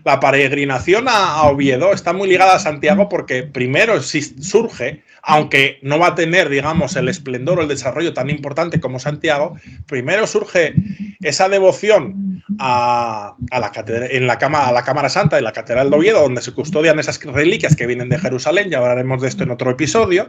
la peregrinación a Oviedo está muy ligada a Santiago porque primero surge, aunque no va a tener, digamos, el esplendor o el desarrollo tan importante como Santiago, primero surge esa devoción a la Cámara Santa de la Catedral de Oviedo, donde se custodian esas reliquias que vienen de Jerusalén, ya hablaremos de esto en otro episodio,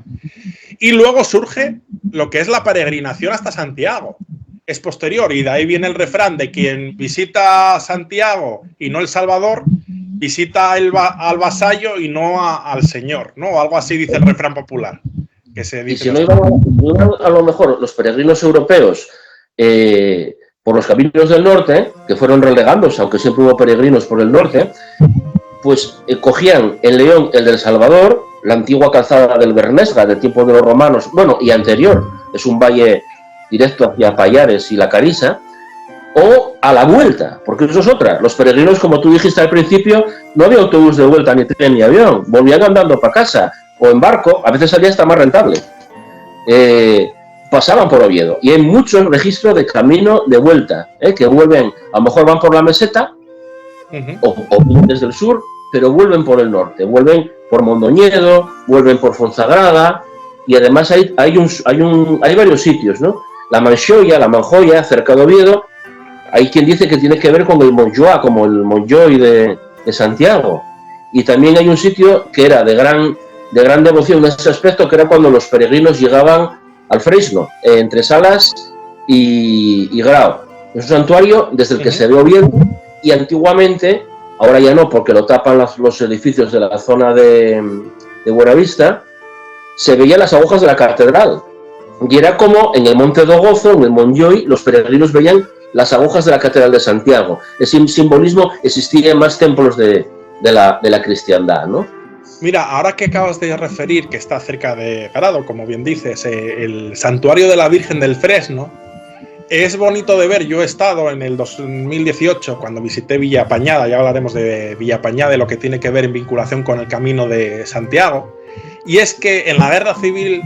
y luego surge lo que es la peregrinación hasta Santiago. Es posterior, y de ahí viene el refrán de quien visita Santiago y no El Salvador, visita al vasallo y no al señor, ¿no? Algo así dice el refrán popular. Que se dice. Y si no iban a lo mejor los peregrinos europeos por los caminos del norte, que fueron relegándose, aunque siempre hubo peregrinos por el norte, pues cogían en León el del Salvador, la antigua calzada del Bernesga, del tiempo de los romanos, bueno, y anterior, es un valle directo hacia Pallares y La Carisa, o a la vuelta, porque eso es otra. Los peregrinos, como tú dijiste al principio, no había autobús de vuelta, ni tren, ni avión, volvían andando para casa, o en barco, a veces salía hasta más rentable. Pasaban por Oviedo, y hay muchos registros de camino de vuelta, que vuelven, a lo mejor van por la meseta, o desde el sur, pero vuelven por el norte, vuelven por Mondoñedo, vuelven por Fonsagrada, y además hay varios sitios, ¿no? La Manjoya, cerca de Oviedo, hay quien dice que tiene que ver con el Montjoie, como el Montjoy de Santiago. Y también hay un sitio que era de gran devoción en ese aspecto, que era cuando los peregrinos llegaban al Fresno, entre Salas y Grao. Es un santuario desde el que se ve Oviedo, y antiguamente, ahora ya no, porque lo tapan los edificios de la zona de Buenavista, se veían las agujas de la catedral. Y era como en el Monte do Gozo, en el Montjoy, los peregrinos veían las agujas de la Catedral de Santiago. Ese simbolismo existía en más templos de la cristiandad, ¿no? Mira, ahora que acabas de referir que está cerca de Grado, como bien dices, el santuario de la Virgen del Fresno, es bonito de ver. Yo he estado en el 2018 cuando visité Villapañada, ya hablaremos de Villapañada, de lo que tiene que ver en vinculación con el Camino de Santiago, y es que en la Guerra Civil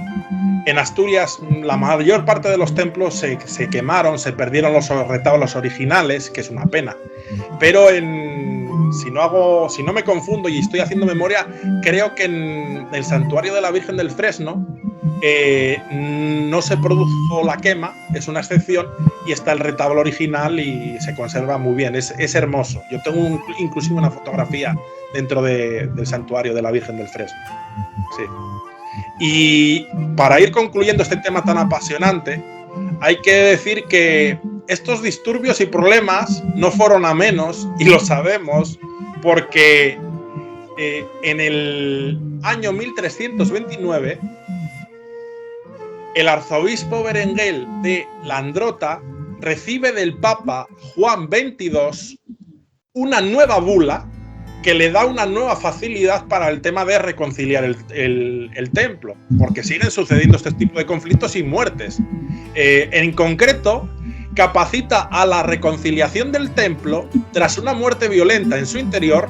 en Asturias la mayor parte de los templos se quemaron, se perdieron los retablos originales, que es una pena. Pero si no me confundo y estoy haciendo memoria, creo que en el santuario de la Virgen del Fresno no se produjo la quema, es una excepción, y está el retablo original y se conserva muy bien, es hermoso. Yo tengo inclusive una fotografía dentro del santuario de la Virgen del Fresno. Sí. Y para ir concluyendo este tema tan apasionante, hay que decir que estos disturbios y problemas no fueron a menos, y lo sabemos, porque en el año 1329 el arzobispo Berenguel de Landrota recibe del Papa Juan XXII una nueva bula que le da una nueva facilidad para el tema de reconciliar el templo, porque siguen sucediendo este tipo de conflictos y muertes. En concreto, capacita a la reconciliación del templo tras una muerte violenta en su interior,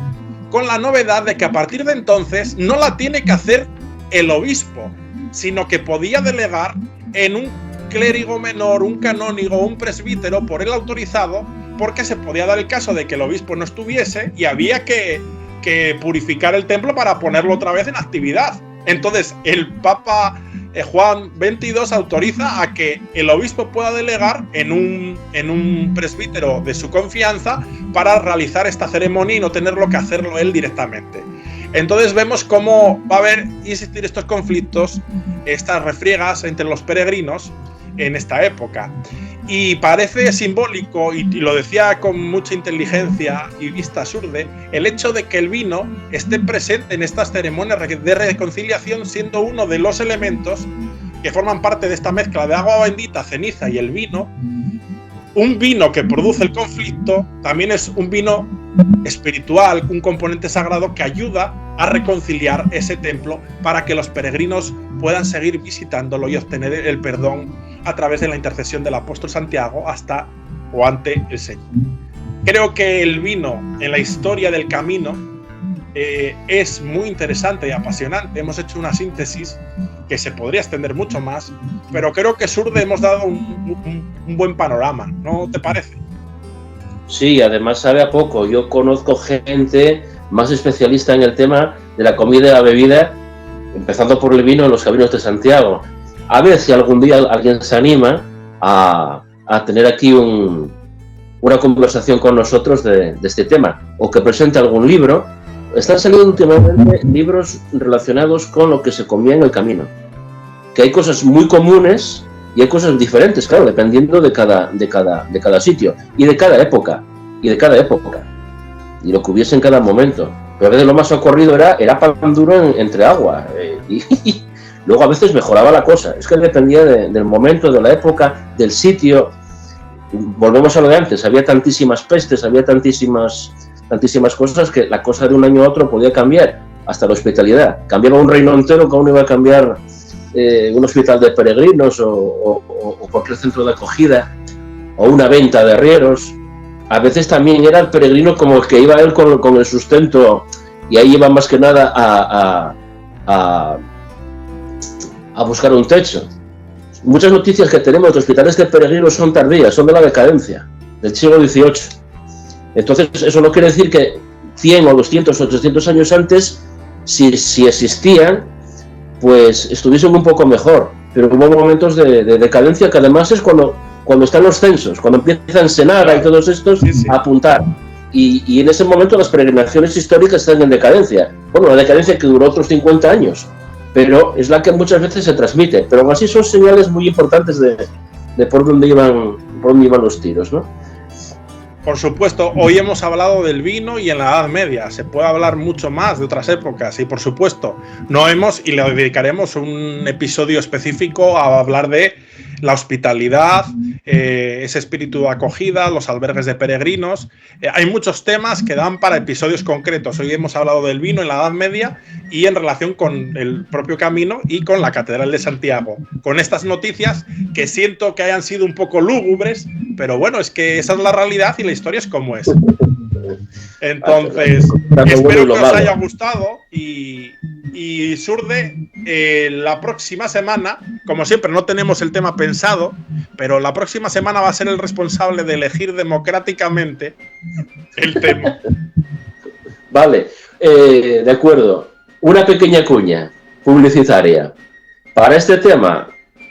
con la novedad de que a partir de entonces no la tiene que hacer el obispo, sino que podía delegar en un clérigo menor, un canónigo, un presbítero por él autorizado, porque se podía dar el caso de que el obispo no estuviese y había que purificar el templo para ponerlo otra vez en actividad. Entonces el Papa Juan XXII autoriza a que el obispo pueda delegar en un presbítero de su confianza para realizar esta ceremonia y no tenerlo que hacerlo él directamente. Entonces vemos cómo va a existir estos conflictos, estas refriegas entre los peregrinos en esta época. Y parece simbólico, y lo decía con mucha inteligencia y vista surde, el hecho de que el vino esté presente en estas ceremonias de reconciliación, siendo uno de los elementos que forman parte de esta mezcla de agua bendita, ceniza y el vino. Un vino que produce el conflicto también es un vino espiritual, un componente sagrado que ayuda a reconciliar ese templo para que los peregrinos puedan seguir visitándolo y obtener el perdón a través de la intercesión del apóstol Santiago hasta o ante el Señor. Creo que el vino en la historia del camino es muy interesante y apasionante. Hemos hecho una síntesis que se podría extender mucho más, pero creo que Surde hemos dado un buen panorama, ¿no te parece? Sí, además sabe a poco. Yo conozco gente más especialista en el tema de la comida y la bebida, empezando por el vino en los caminos de Santiago. A ver si algún día alguien se anima a tener aquí una conversación con nosotros de este tema, o que presente algún libro. Están saliendo últimamente libros relacionados con lo que se comía en el camino, que hay cosas muy comunes y hay cosas diferentes, claro, dependiendo de cada sitio y de cada época y lo que hubiese en cada momento. Pero a veces lo más ocurrido era pan duro entre agua, y luego a veces mejoraba la cosa. Es que dependía del momento, de la época, del sitio. Volvemos a lo de antes, había tantísimas pestes, había tantísimas cosas que la cosa de un año a otro podía cambiar, hasta la hospitalidad. Cambiaba un reino entero, que uno iba a cambiar un hospital de peregrinos o cualquier centro de acogida, o una venta de arrieros. A veces también era el peregrino como el que iba él con el sustento, y ahí iba más que nada a buscar un techo. Muchas noticias que tenemos de hospitales de peregrinos son tardías, son de la decadencia, del siglo XVIII. Entonces, eso no quiere decir que 100 o 200 o 300 años antes, si existían, pues estuviesen un poco mejor. Pero hubo momentos de decadencia, que además es cuando están los censos, cuando empiezan Senara y todos estos a apuntar. Y en ese momento las peregrinaciones históricas están en decadencia. Bueno, una decadencia que duró otros 50 años, pero es la que muchas veces se transmite. Pero aún así son señales muy importantes de por dónde iban los tiros, ¿no? Por supuesto, hoy hemos hablado del vino y en la Edad Media. Se puede hablar mucho más de otras épocas y, por supuesto, y le dedicaremos un episodio específico a hablar de la hospitalidad, ese espíritu de acogida, los albergues de peregrinos. Hay muchos temas que dan para episodios concretos. Hoy hemos hablado del vino en la Edad Media y en relación con el propio camino y con la Catedral de Santiago. Con estas noticias que siento que hayan sido un poco lúgubres, pero bueno, es que esa es la realidad y la historia es como es. Entonces, espero que os haya gustado y Surde, la próxima semana, como siempre no tenemos el tema pensado, pero la próxima semana va a ser el responsable de elegir democráticamente el tema. Vale, de acuerdo. Una pequeña cuña publicitaria. Para este tema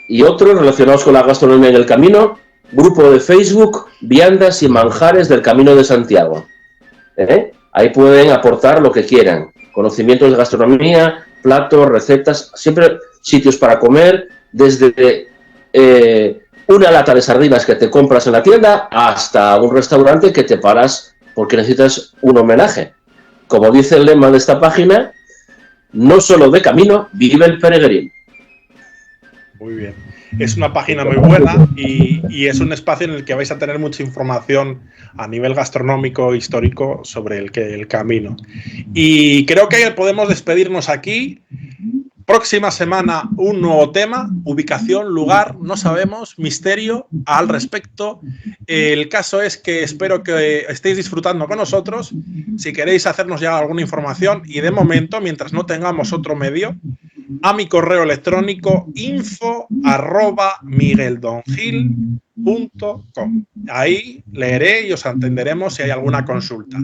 y otros relacionados con la gastronomía en el camino, grupo de Facebook, Viandas y Manjares del Camino de Santiago. Ahí pueden aportar lo que quieran. Conocimientos de gastronomía, platos, recetas, siempre sitios para comer, desde una lata de sardinas que te compras en la tienda hasta un restaurante que te paras porque necesitas un homenaje. Como dice el lema de esta página, no solo de camino, vive el peregrino. Muy bien. Es una página muy buena y es un espacio en el que vais a tener mucha información a nivel gastronómico, histórico, sobre el camino. Y creo que podemos despedirnos aquí. Próxima semana un nuevo tema, ubicación, lugar, no sabemos, misterio al respecto. El caso es que espero que estéis disfrutando con nosotros. Si queréis hacernos llegar alguna información, y de momento, mientras no tengamos otro medio, a mi correo electrónico info@migueldongil.com. Ahí leeré y os atenderemos si hay alguna consulta.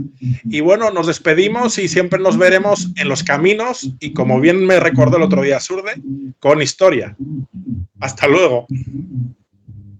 Y bueno, nos despedimos y siempre nos veremos en los caminos y, como bien me recordó el otro día Surde, con historia. Hasta luego.